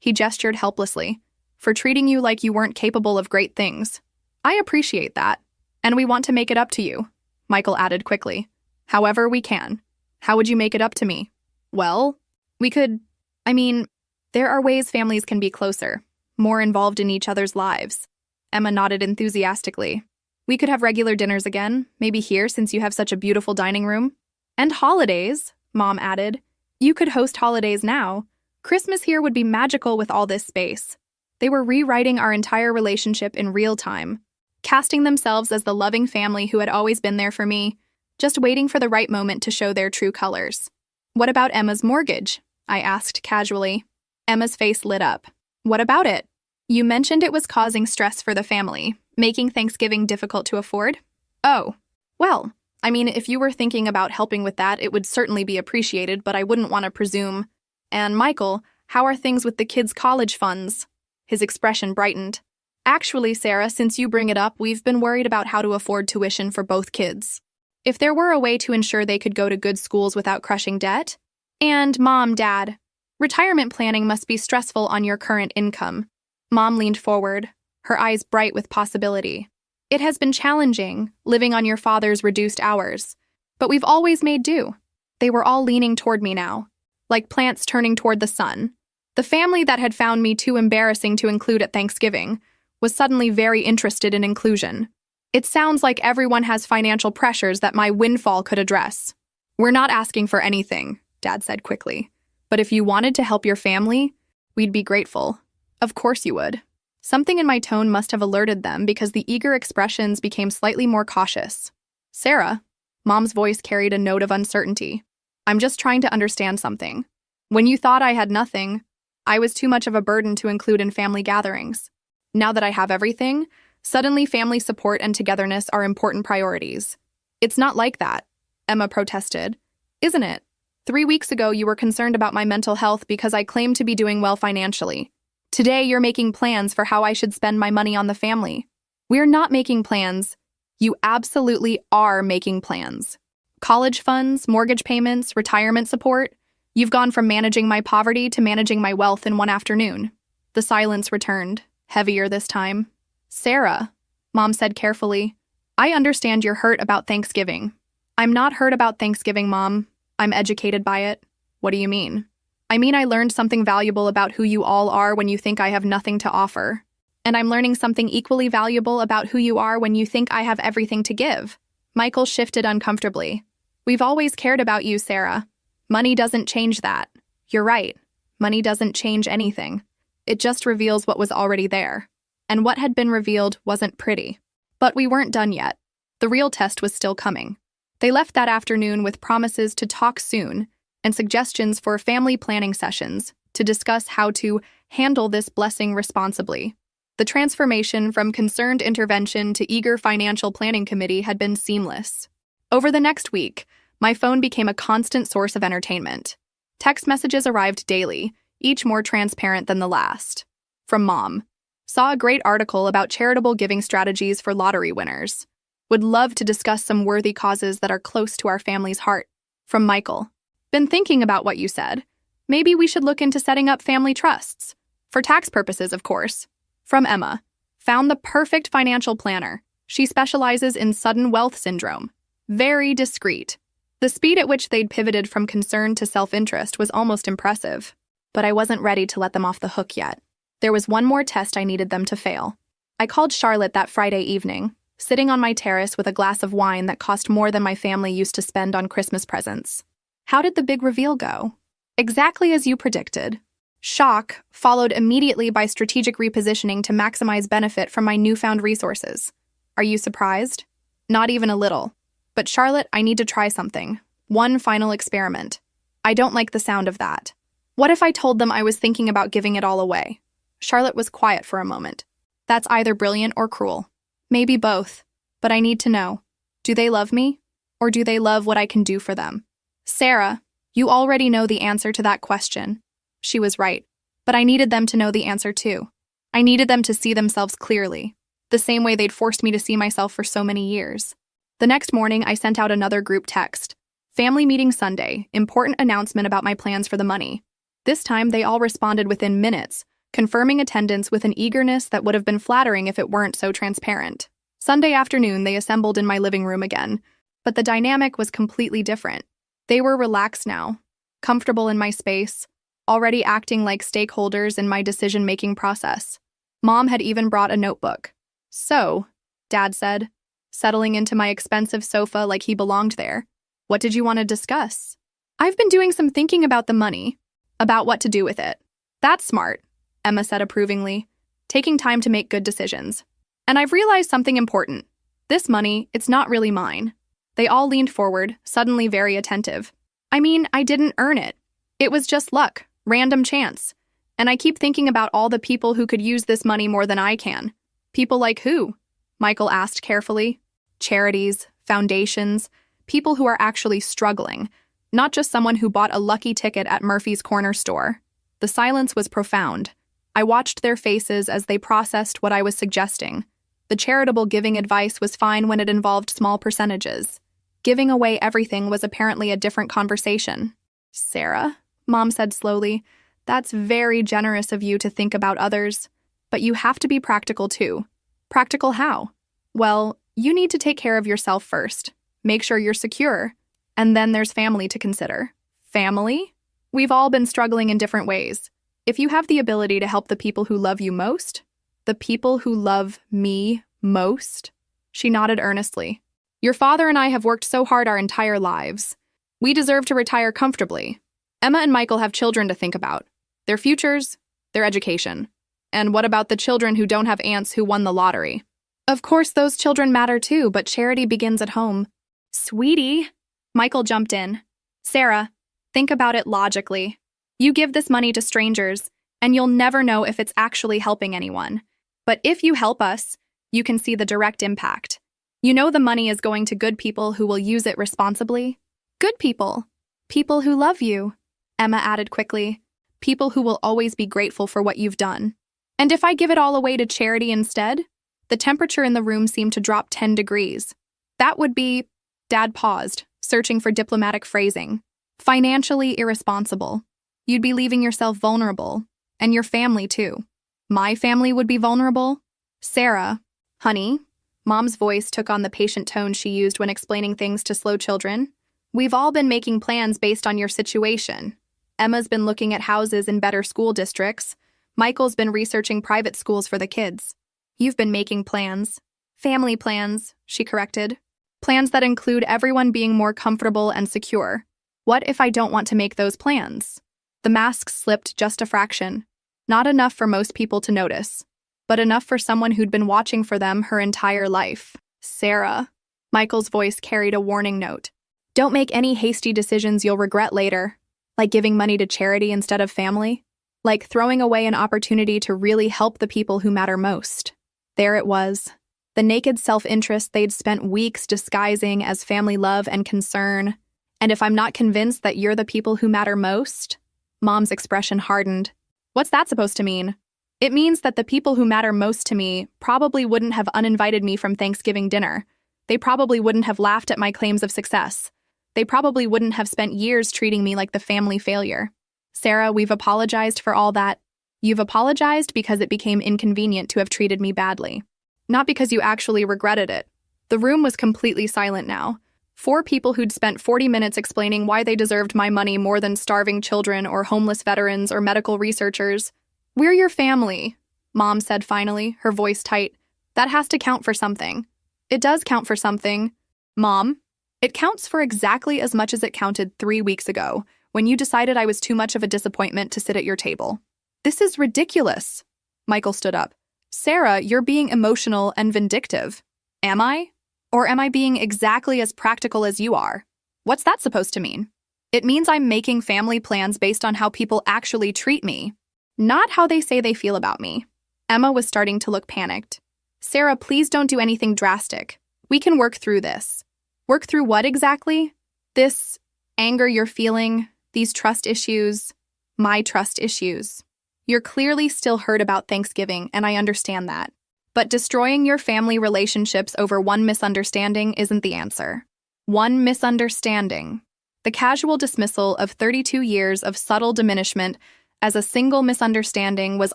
he gestured helplessly, for treating you like you weren't capable of great things. I appreciate that. And we want to make it up to you, Michael added quickly. However we can. How would you make it up to me? Well, we could, there are ways families can be closer, more involved in each other's lives. Emma nodded enthusiastically. We could have regular dinners again, maybe here since you have such a beautiful dining room. And holidays, Mom added. You could host holidays now. Christmas here would be magical with all this space. They were rewriting our entire relationship in real time, casting themselves as the loving family who had always been there for me, just waiting for the right moment to show their true colors. "What about Emma's mortgage?" I asked casually. Emma's face lit up. "What about it? You mentioned it was causing stress for the family, making Thanksgiving difficult to afford?" "Oh, well, I mean, if you were thinking about helping with that, it would certainly be appreciated, but I wouldn't want to presume. And Michael, how are things with the kids' college funds?" His expression brightened. "Actually, Sarah, since you bring it up, we've been worried about how to afford tuition for both kids. If there were a way to ensure they could go to good schools without crushing debt? And Mom, Dad, retirement planning must be stressful on your current income." Mom leaned forward, her eyes bright with possibility. "It has been challenging, living on your father's reduced hours. But we've always made do." They were all leaning toward me now, like plants turning toward the sun. The family that had found me too embarrassing to include at Thanksgiving was suddenly very interested in inclusion. "It sounds like everyone has financial pressures that my windfall could address." "We're not asking for anything," Dad said quickly. "But if you wanted to help your family, we'd be grateful." "Of course you would." Something in my tone must have alerted them because the eager expressions became slightly more cautious. "Sarah," Mom's voice carried a note of uncertainty. "I'm just trying to understand something. When you thought I had nothing, I was too much of a burden to include in family gatherings. Now that I have everything, suddenly family support and togetherness are important priorities." "It's not like that," Emma protested. "Isn't it? 3 weeks ago you were concerned about my mental health because I claimed to be doing well financially. Today you're making plans for how I should spend my money on the family." "We're not making plans. You absolutely are making plans. College funds, mortgage payments, retirement support. You've gone from managing my poverty to managing my wealth in one afternoon." The silence returned, heavier this time. "Sarah," Mom said carefully, "I understand you're hurt about Thanksgiving." "I'm not hurt about Thanksgiving, Mom. I'm educated by it." "What do you mean?" "I mean I learned something valuable about who you all are when you think I have nothing to offer. And I'm learning something equally valuable about who you are when you think I have everything to give." Michael shifted uncomfortably. "We've always cared about you, Sarah. Money doesn't change that." "You're right. Money doesn't change anything. It just reveals what was already there. And what had been revealed wasn't pretty." But we weren't done yet. The real test was still coming. They left that afternoon with promises to talk soon and suggestions for family planning sessions to discuss how to handle this blessing responsibly. The transformation from concerned intervention to eager financial planning committee had been seamless. Over the next week, my phone became a constant source of entertainment. Text messages arrived daily, each more transparent than the last. From Mom. "Saw a great article about charitable giving strategies for lottery winners. Would love to discuss some worthy causes that are close to our family's heart." From Michael. "Been thinking about what you said. Maybe we should look into setting up family trusts. For tax purposes, of course." From Emma. "Found the perfect financial planner. She specializes in sudden wealth syndrome. Very discreet." The speed at which they'd pivoted from concern to self-interest was almost impressive. But I wasn't ready to let them off the hook yet. There was one more test I needed them to fail. I called Charlotte that Friday evening, sitting on my terrace with a glass of wine that cost more than my family used to spend on Christmas presents. "How did the big reveal go?" "Exactly as you predicted. Shock, followed immediately by strategic repositioning to maximize benefit from my newfound resources. Are you surprised?" "Not even a little. But Charlotte, I need to try something. One final experiment. I don't like the sound of that. What if I told them I was thinking about giving it all away?" Charlotte was quiet for a moment. "That's either brilliant or cruel." "Maybe both. But I need to know. Do they love me? Or do they love what I can do for them?" "Sarah, you already know the answer to that question." She was right. But I needed them to know the answer too. I needed them to see themselves clearly, the same way they'd forced me to see myself for so many years. The next morning, I sent out another group text. "Family meeting Sunday, important announcement about my plans for the money." This time, they all responded within minutes, confirming attendance with an eagerness that would have been flattering if it weren't so transparent. Sunday afternoon, they assembled in my living room again, but the dynamic was completely different. They were relaxed now, comfortable in my space, already acting like stakeholders in my decision-making process. Mom had even brought a notebook. "So," Dad said, settling into my expensive sofa like he belonged there, "what did you want to discuss?" "I've been doing some thinking about the money, about what to do with it." "That's smart," Emma said approvingly, taking time to make good decisions. "And I've realized something important. This money, it's not really mine. They all leaned forward, suddenly very attentive. I mean, I didn't earn it. It was just luck, random chance. And I keep thinking about all the people who could use this money more than I can. People like who? Michael asked carefully. Charities, foundations, people who are actually struggling, not just someone who bought a lucky ticket at Murphy's Corner store. The silence was profound. I watched their faces as they processed what I was suggesting. The charitable giving advice was fine when it involved small percentages. Giving away everything was apparently a different conversation. Sarah, Mom said slowly, that's very generous of you to think about others. But you have to be practical too. Practical how? Well, you need to take care of yourself first. Make sure you're secure. And then there's family to consider. Family? We've all been struggling in different ways. If you have the ability to help the people who love you most, the people who love me most, she nodded earnestly. Your father and I have worked so hard our entire lives. We deserve to retire comfortably. Emma and Michael have children to think about. Their futures, their education. And what about the children who don't have aunts who won the lottery? Of course, those children matter too, but charity begins at home. Sweetie, Michael jumped in. Sarah, think about it logically. You give this money to strangers, and you'll never know if it's actually helping anyone. But if you help us, you can see the direct impact. You know the money is going to good people who will use it responsibly. Good people. People who love you, Emma added quickly. People who will always be grateful for what you've done. And if I give it all away to charity instead? The temperature in the room seemed to drop 10 degrees. That would be, Dad paused, searching for diplomatic phrasing, financially irresponsible. You'd be leaving yourself vulnerable, and your family too. My family would be vulnerable? Sarah, honey, Mom's voice took on the patient tone she used when explaining things to slow children. We've all been making plans based on your situation. Emma's been looking at houses in better school districts. Michael's been researching private schools for the kids. You've been making plans. Family plans, she corrected. Plans that include everyone being more comfortable and secure. What if I don't want to make those plans? The mask slipped just a fraction. Not enough for most people to notice, but enough for someone who'd been watching for them her entire life. Sarah. Michael's voice carried a warning note. Don't make any hasty decisions you'll regret later. Like giving money to charity instead of family. Like throwing away an opportunity to really help the people who matter most. There it was. The naked self-interest they'd spent weeks disguising as family love and concern. And if I'm not convinced that you're the people who matter most? Mom's expression hardened. What's that supposed to mean? It means that the people who matter most to me probably wouldn't have uninvited me from Thanksgiving dinner. They probably wouldn't have laughed at my claims of success. They probably wouldn't have spent years treating me like the family failure. Sarah, we've apologized for all that. You've apologized because it became inconvenient to have treated me badly. Not because you actually regretted it. The room was completely silent now. 4 people who'd spent 40 minutes explaining why they deserved my money more than starving children or homeless veterans or medical researchers. We're your family, Mom said finally, her voice tight. That has to count for something. It does count for something. Mom, it counts for exactly as much as it counted 3 weeks ago, when you decided I was too much of a disappointment to sit at your table. This is ridiculous. Michael stood up. Sarah, you're being emotional and vindictive. Am I? Or am I being exactly as practical as you are? What's that supposed to mean? It means I'm making family plans based on how people actually treat me, not how they say they feel about me. Emma was starting to look panicked. Sarah, please don't do anything drastic. We can work through this. Work through what exactly? This anger you're feeling, these trust issues, my trust issues. You're clearly still hurt about Thanksgiving, and I understand that. But destroying your family relationships over one misunderstanding isn't the answer. One misunderstanding. The casual dismissal of 32 years of subtle diminishment as a single misunderstanding was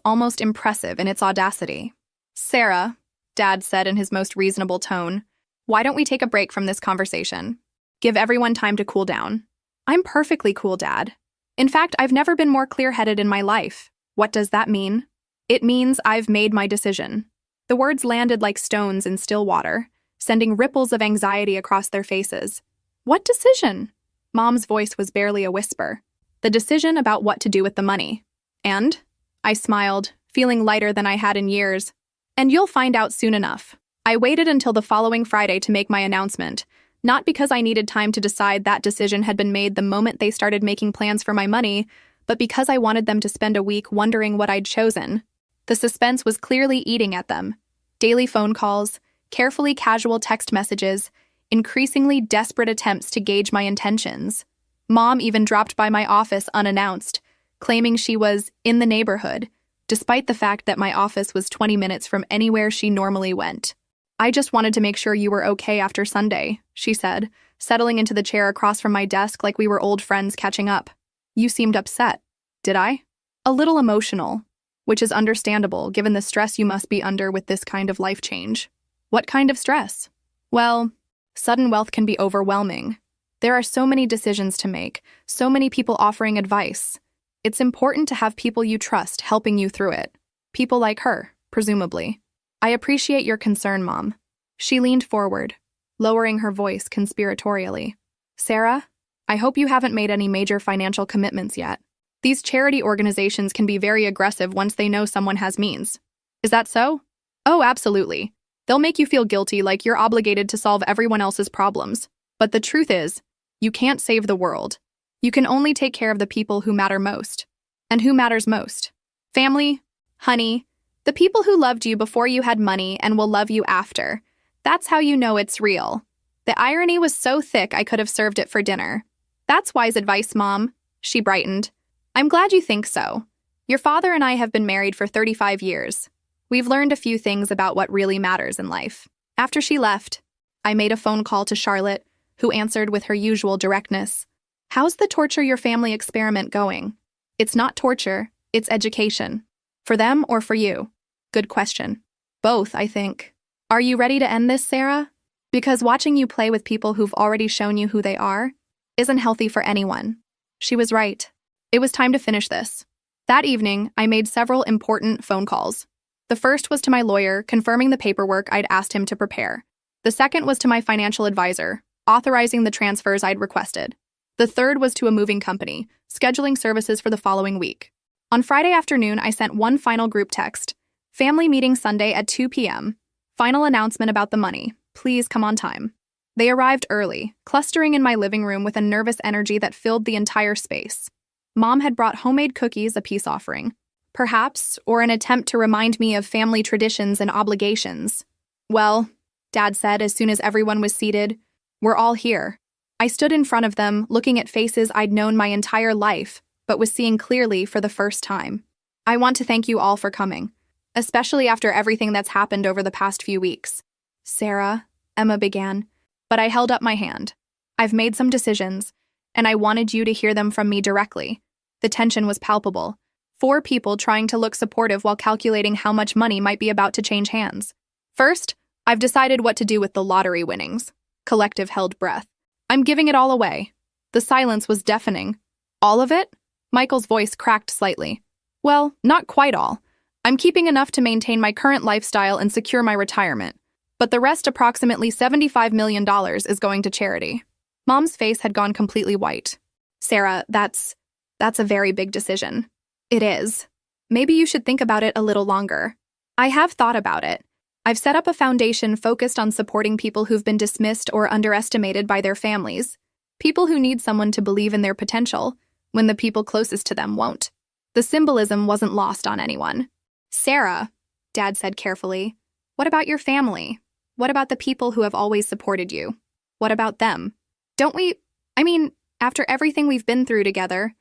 almost impressive in its audacity. Sarah, Dad said in his most reasonable tone, why don't we take a break from this conversation? Give everyone time to cool down. I'm perfectly cool, Dad. In fact, I've never been more clear-headed in my life. What does that mean? It means I've made my decision. The words landed like stones in still water, sending ripples of anxiety across their faces. What decision? Mom's voice was barely a whisper. The decision about what to do with the money. And? I smiled, feeling lighter than I had in years. And you'll find out soon enough. I waited until the following Friday to make my announcement, not because I needed time to decide. That decision had been made the moment they started making plans for my money, but because I wanted them to spend a week wondering what I'd chosen. The suspense was clearly eating at them. Daily phone calls, carefully casual text messages, increasingly desperate attempts to gauge my intentions. Mom even dropped by my office unannounced, claiming she was in the neighborhood, despite the fact that my office was 20 minutes from anywhere she normally went. "I just wanted to make sure you were okay after Sunday," she said, settling into the chair across from my desk like we were old friends catching up. "You seemed upset." "Did I?" "A little emotional, which is understandable given the stress you must be under with this kind of life change." "What kind of stress?" "Well, sudden wealth can be overwhelming. There are so many decisions to make, so many people offering advice. It's important to have people you trust helping you through it. People like her, presumably." "I appreciate your concern, Mom." She leaned forward, lowering her voice conspiratorially. "Sarah, I hope you haven't made any major financial commitments yet. These charity organizations can be very aggressive once they know someone has means." "Is that so?" "Oh, absolutely. They'll make you feel guilty like you're obligated to solve everyone else's problems. But the truth is, you can't save the world. You can only take care of the people who matter most." "And who matters most?" "Family, honey, the people who loved you before you had money and will love you after. That's how you know it's real." The irony was so thick I could have served it for dinner. "That's wise advice, Mom." She brightened. "I'm glad you think so. Your father and I have been married for 35 years. We've learned a few things about what really matters in life." After she left, I made a phone call to Charlotte, who answered with her usual directness. "How's the torture your family experiment going?" "It's not torture, it's education." "For them or for you?" "Good question." "Both, I think." "Are you ready to end this, Sarah? Because watching you play with people who've already shown you who they are isn't healthy for anyone." She was right. It was time to finish this. That evening, I made several important phone calls. The first was to my lawyer, confirming the paperwork I'd asked him to prepare. The second was to my financial advisor, authorizing the transfers I'd requested. The third was to a moving company, scheduling services for the following week. On Friday afternoon, I sent one final group text. "Family meeting Sunday at 2 p.m. Final announcement about the money. Please come on time." They arrived early, clustering in my living room with a nervous energy that filled the entire space. Mom had brought homemade cookies, a peace offering. Perhaps, or an attempt to remind me of family traditions and obligations. "Well," Dad said as soon as everyone was seated, "we're all here." I stood in front of them, looking at faces I'd known my entire life, but was seeing clearly for the first time. "I want to thank you all for coming, especially after everything that's happened over the past few weeks." "Sarah," Emma began, but I held up my hand. "I've made some decisions, and I wanted you to hear them from me directly." The tension was palpable. 4 people trying to look supportive while calculating how much money might be about to change hands. "First, I've decided what to do with the lottery winnings." Collective held breath. "I'm giving it all away." The silence was deafening. "All of it?" Michael's voice cracked slightly. "Well, not quite all. I'm keeping enough to maintain my current lifestyle and secure my retirement. But the rest, approximately $75 million, is going to charity." Mom's face had gone completely white. "Sarah, that's a very big decision." "It is. Maybe you should think about it a little longer." "I have thought about it. I've set up a foundation focused on supporting people who've been dismissed or underestimated by their families. People who need someone to believe in their potential, when the people closest to them won't." The symbolism wasn't lost on anyone. "Sarah," Dad said carefully, "what about your family? What about the people who have always supported you? What about them? After everything we've been through together,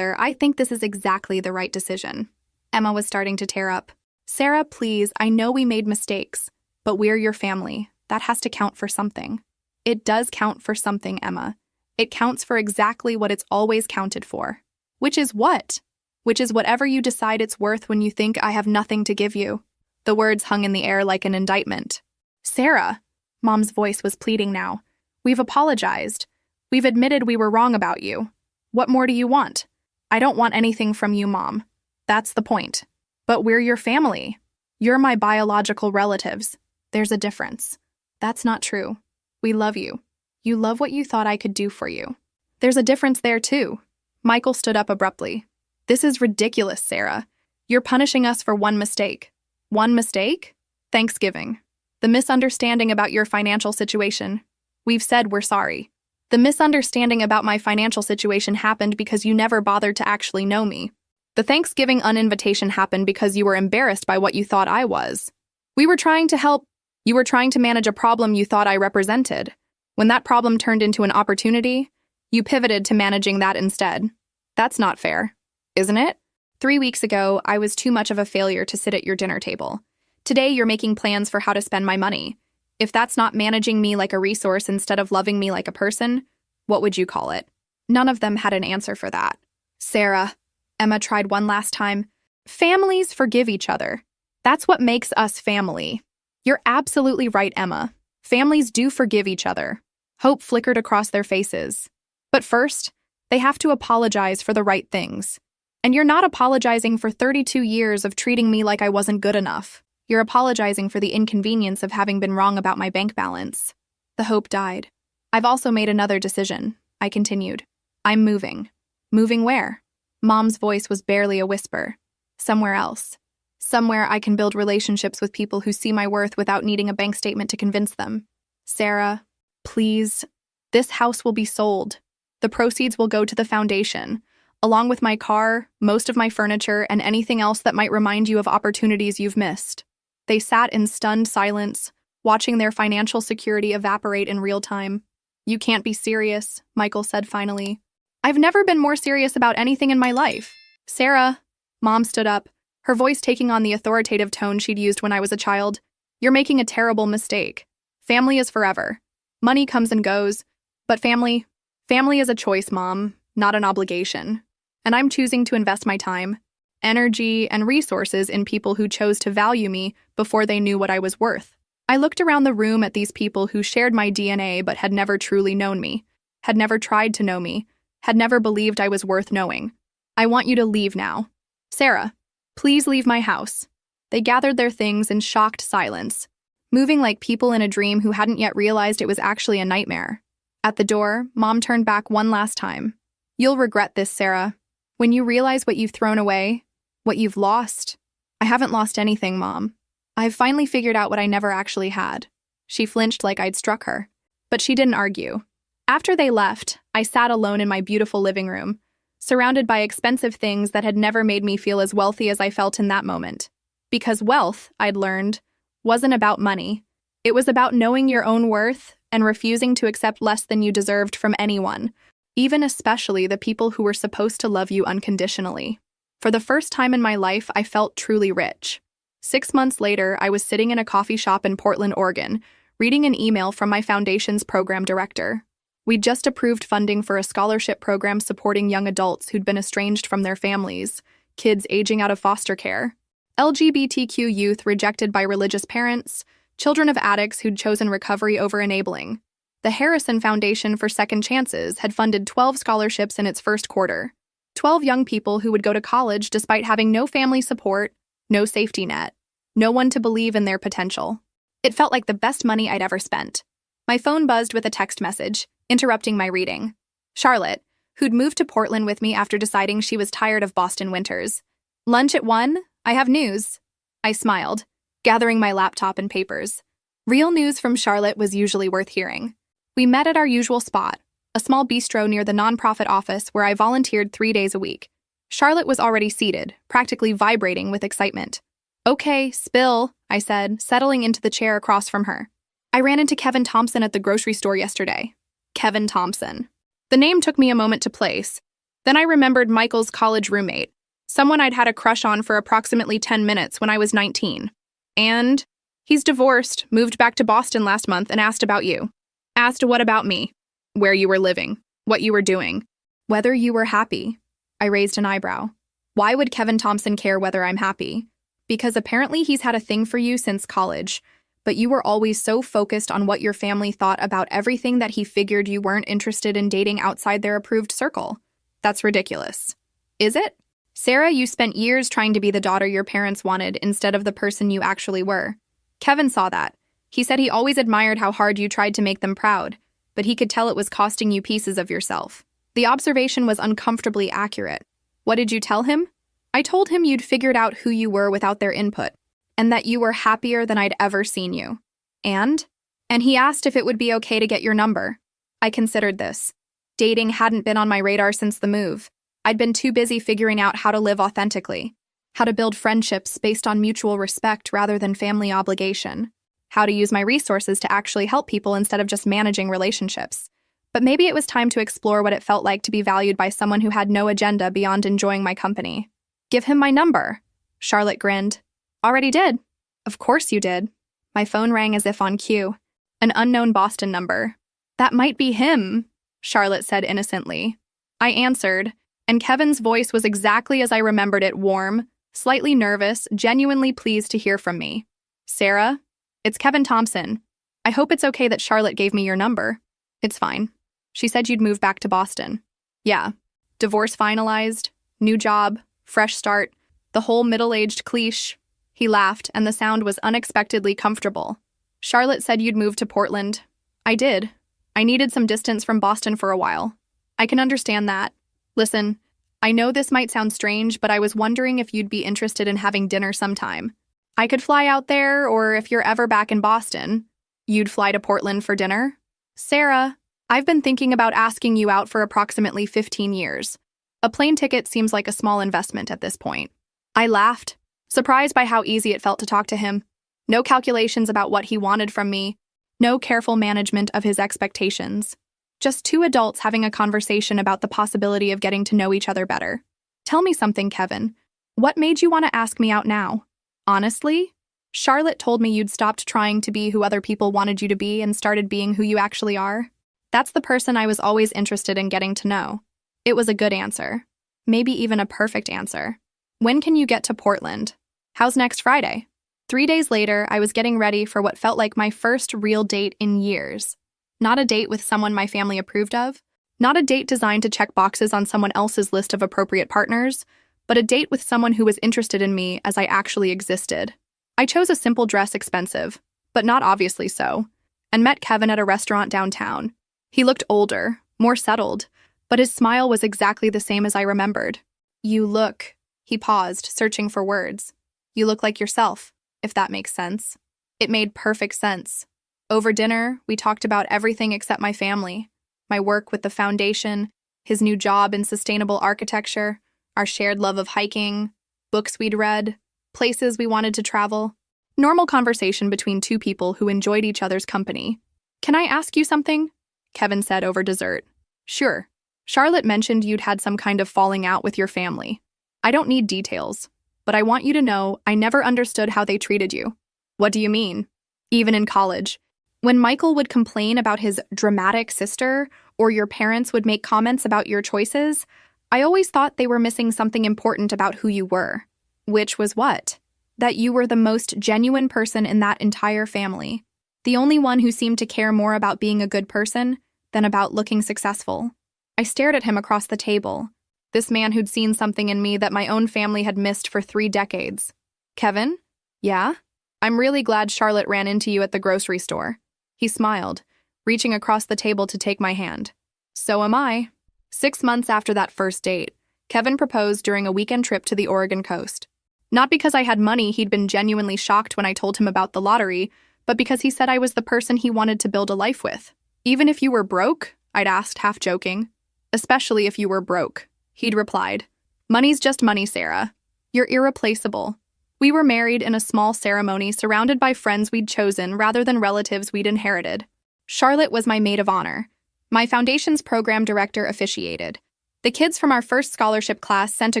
I think this is exactly the right decision." Emma was starting to tear up. "Sarah, please, I know we made mistakes, but we're your family. That has to count for something." "It does count for something, Emma. It counts for exactly what it's always counted for." "Which is what?" "Which is whatever you decide it's worth when you think I have nothing to give you." The words hung in the air like an indictment. "Sarah," Mom's voice was pleading now, "we've apologized. We've admitted we were wrong about you. What more do you want?" "I don't want anything from you, Mom. That's the point." "But we're your family. You're my biological relatives. There's a difference." "That's not true. We love you. You love what you thought I could do for you." "There's a difference there, too." Michael stood up abruptly. "This is ridiculous, Sarah. You're punishing us for one mistake." "One mistake?" "Thanksgiving." The misunderstanding about your financial situation. We've said we're sorry. The misunderstanding about my financial situation happened because you never bothered to actually know me. The Thanksgiving uninvitation happened because you were embarrassed by what you thought I was. We were trying to help. You were trying to manage a problem you thought I represented. When that problem turned into an opportunity, you pivoted to managing that instead. That's not fair, isn't it? 3 weeks ago, I was too much of a failure to sit at your dinner table. Today, you're making plans for how to spend my money. If that's not managing me like a resource instead of loving me like a person, what would you call it? None of them had an answer for that. Sarah, Emma tried one last time. Families forgive each other. That's what makes us family. You're absolutely right, Emma. Families do forgive each other. Hope flickered across their faces. But first, they have to apologize for the right things. And you're not apologizing for 32 years of treating me like I wasn't good enough. You're apologizing for the inconvenience of having been wrong about my bank balance. The hope died. I've also made another decision, I continued. I'm moving. Moving where? Mom's voice was barely a whisper. Somewhere else. Somewhere I can build relationships with people who see my worth without needing a bank statement to convince them. Sarah, please. This house will be sold. The proceeds will go to the foundation, along with my car, most of my furniture, and anything else that might remind you of opportunities you've missed. They sat in stunned silence, watching their financial security evaporate in real time. You can't be serious, Michael said finally. I've never been more serious about anything in my life. Sarah, Mom stood up, her voice taking on the authoritative tone she'd used when I was a child. You're making a terrible mistake. Family is forever. Money comes and goes, but family is a choice, Mom, not an obligation. And I'm choosing to invest my time, energy, and resources in people who chose to value me before they knew what I was worth. I looked around the room at these people who shared my DNA but had never truly known me, had never tried to know me, had never believed I was worth knowing. I want you to leave now. Sarah, please leave my house. They gathered their things in shocked silence, moving like people in a dream who hadn't yet realized it was actually a nightmare. At the door, Mom turned back one last time. You'll regret this, Sarah. When you realize what you've thrown away, what you've lost. I haven't lost anything, Mom. I've finally figured out what I never actually had. She flinched like I'd struck her. But she didn't argue. After they left, I sat alone in my beautiful living room, surrounded by expensive things that had never made me feel as wealthy as I felt in that moment. Because wealth, I'd learned, wasn't about money. It was about knowing your own worth and refusing to accept less than you deserved from anyone, even especially the people who were supposed to love you unconditionally. For the first time in my life, I felt truly rich. 6 months later, I was sitting in a coffee shop in Portland, Oregon, reading an email from my foundation's program director. We'd just approved funding for a scholarship program supporting young adults who'd been estranged from their families, kids aging out of foster care, LGBTQ youth rejected by religious parents, children of addicts who'd chosen recovery over enabling. The Harrison Foundation for Second Chances had funded 12 scholarships in its first quarter. 12 young people who would go to college despite having no family support, no safety net, no one to believe in their potential. It felt like the best money I'd ever spent. My phone buzzed with a text message, interrupting my reading. Charlotte, who'd moved to Portland with me after deciding she was tired of Boston winters. Lunch at 1? I have news. I smiled, gathering my laptop and papers. Real news from Charlotte was usually worth hearing. We met at our usual spot, a small bistro near the nonprofit office where I volunteered 3 days a week. Charlotte was already seated, practically vibrating with excitement. Okay, spill, I said, settling into the chair across from her. I ran into Kevin Thompson at the grocery store yesterday. Kevin Thompson. The name took me a moment to place. Then I remembered Michael's college roommate, someone I'd had a crush on for approximately 10 minutes when I was 19. And he's divorced, moved back to Boston last month, and asked about you. Asked what about me? Where you were living, what you were doing, whether you were happy. I raised an eyebrow. Why would Kevin Thompson care whether I'm happy? Because apparently he's had a thing for you since college, but you were always so focused on what your family thought about everything that he figured you weren't interested in dating outside their approved circle. That's ridiculous. Is it? Sarah, you spent years trying to be the daughter your parents wanted instead of the person you actually were. Kevin saw that. He said he always admired how hard you tried to make them proud, but he could tell it was costing you pieces of yourself. The observation was uncomfortably accurate. What did you tell him? I told him you'd figured out who you were without their input, and that you were happier than I'd ever seen you. And? And he asked if it would be okay to get your number. I considered this. Dating hadn't been on my radar since the move. I'd been too busy figuring out how to live authentically, how to build friendships based on mutual respect rather than family obligation, how to use my resources to actually help people instead of just managing relationships. But maybe it was time to explore what it felt like to be valued by someone who had no agenda beyond enjoying my company. Give him my number. Charlotte grinned. Already did. Of course you did. My phone rang as if on cue. An unknown Boston number. That might be him, Charlotte said innocently. I answered, and Kevin's voice was exactly as I remembered it, warm, slightly nervous, genuinely pleased to hear from me. Sarah, it's Kevin Thompson. I hope it's okay that Charlotte gave me your number. It's fine. She said you'd move back to Boston. Yeah. Divorce finalized, new job, fresh start, the whole middle-aged cliche. He laughed, and the sound was unexpectedly comfortable. Charlotte said you'd move to Portland. I did. I needed some distance from Boston for a while. I can understand that. Listen, I know this might sound strange, but I was wondering if you'd be interested in having dinner sometime. I could fly out there, or if you're ever back in Boston, you'd fly to Portland for dinner? Sarah, I've been thinking about asking you out for approximately 15 years. A plane ticket seems like a small investment at this point. I laughed, surprised by how easy it felt to talk to him. No calculations about what he wanted from me. No careful management of his expectations. Just two adults having a conversation about the possibility of getting to know each other better. Tell me something, Kevin. What made you want to ask me out now? Honestly, Charlotte told me you'd stopped trying to be who other people wanted you to be and started being who you actually are. That's the person I was always interested in getting to know. It was a good answer. Maybe even a perfect answer. When can you get to Portland? How's next Friday? 3 days later, I was getting ready for what felt like my first real date in years. Not a date with someone my family approved of, not a date designed to check boxes on someone else's list of appropriate partners, but a date with someone who was interested in me as I actually existed. I chose a simple dress, expensive, but not obviously so, and met Kevin at a restaurant downtown. He looked older, more settled, but his smile was exactly the same as I remembered. You look, he paused, searching for words. You look like yourself, if that makes sense. It made perfect sense. Over dinner, we talked about everything except my family, my work with the foundation, his new job in sustainable architecture, our shared love of hiking, books we'd read, places we wanted to travel. Normal conversation between two people who enjoyed each other's company. Can I ask you something? Kevin said over dessert. Sure. Charlotte mentioned you'd had some kind of falling out with your family. I don't need details, but I want you to know I never understood how they treated you. What do you mean? Even in college. When Michael would complain about his dramatic sister, or your parents would make comments about your choices, I always thought they were missing something important about who you were. Which was what? That you were the most genuine person in that entire family. The only one who seemed to care more about being a good person than about looking successful. I stared at him across the table. This man who'd seen something in me that my own family had missed for 3 decades. Kevin? Yeah? I'm really glad Charlotte ran into you at the grocery store. He smiled, reaching across the table to take my hand. So am I. 6 months after that first date, Kevin proposed during a weekend trip to the Oregon coast. Not because I had money, he'd been genuinely shocked when I told him about the lottery, but because he said I was the person he wanted to build a life with. Even if you were broke? I'd asked, half joking. Especially if you were broke, he'd replied. Money's just money, Sarah. You're irreplaceable. We were married in a small ceremony surrounded by friends we'd chosen rather than relatives we'd inherited. Charlotte was my maid of honor. My foundation's program director officiated. The kids from our first scholarship class sent a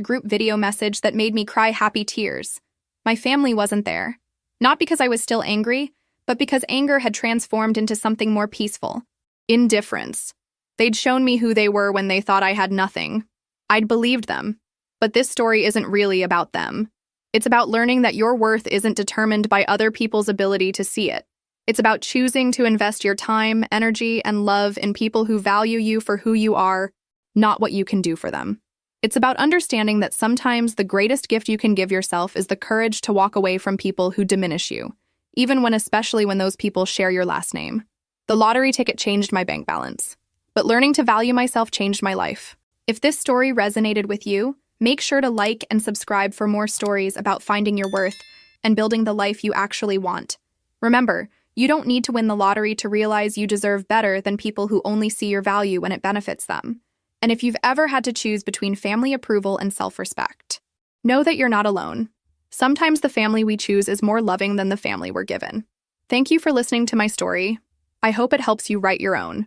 group video message that made me cry happy tears. My family wasn't there. Not because I was still angry, but because anger had transformed into something more peaceful. Indifference. They'd shown me who they were when they thought I had nothing. I'd believed them. But this story isn't really about them. It's about learning that your worth isn't determined by other people's ability to see it. It's about choosing to invest your time, energy, and love in people who value you for who you are, not what you can do for them. It's about understanding that sometimes the greatest gift you can give yourself is the courage to walk away from people who diminish you, especially when those people share your last name. The lottery ticket changed my bank balance, but learning to value myself changed my life. If this story resonated with you, make sure to like and subscribe for more stories about finding your worth and building the life you actually want. Remember, You don't need to win the lottery to realize you deserve better than people who only see your value when it benefits them. And if you've ever had to choose between family approval and self-respect, know that you're not alone. Sometimes the family we choose is more loving than the family we're given. Thank you for listening to my story. I hope it helps you write your own.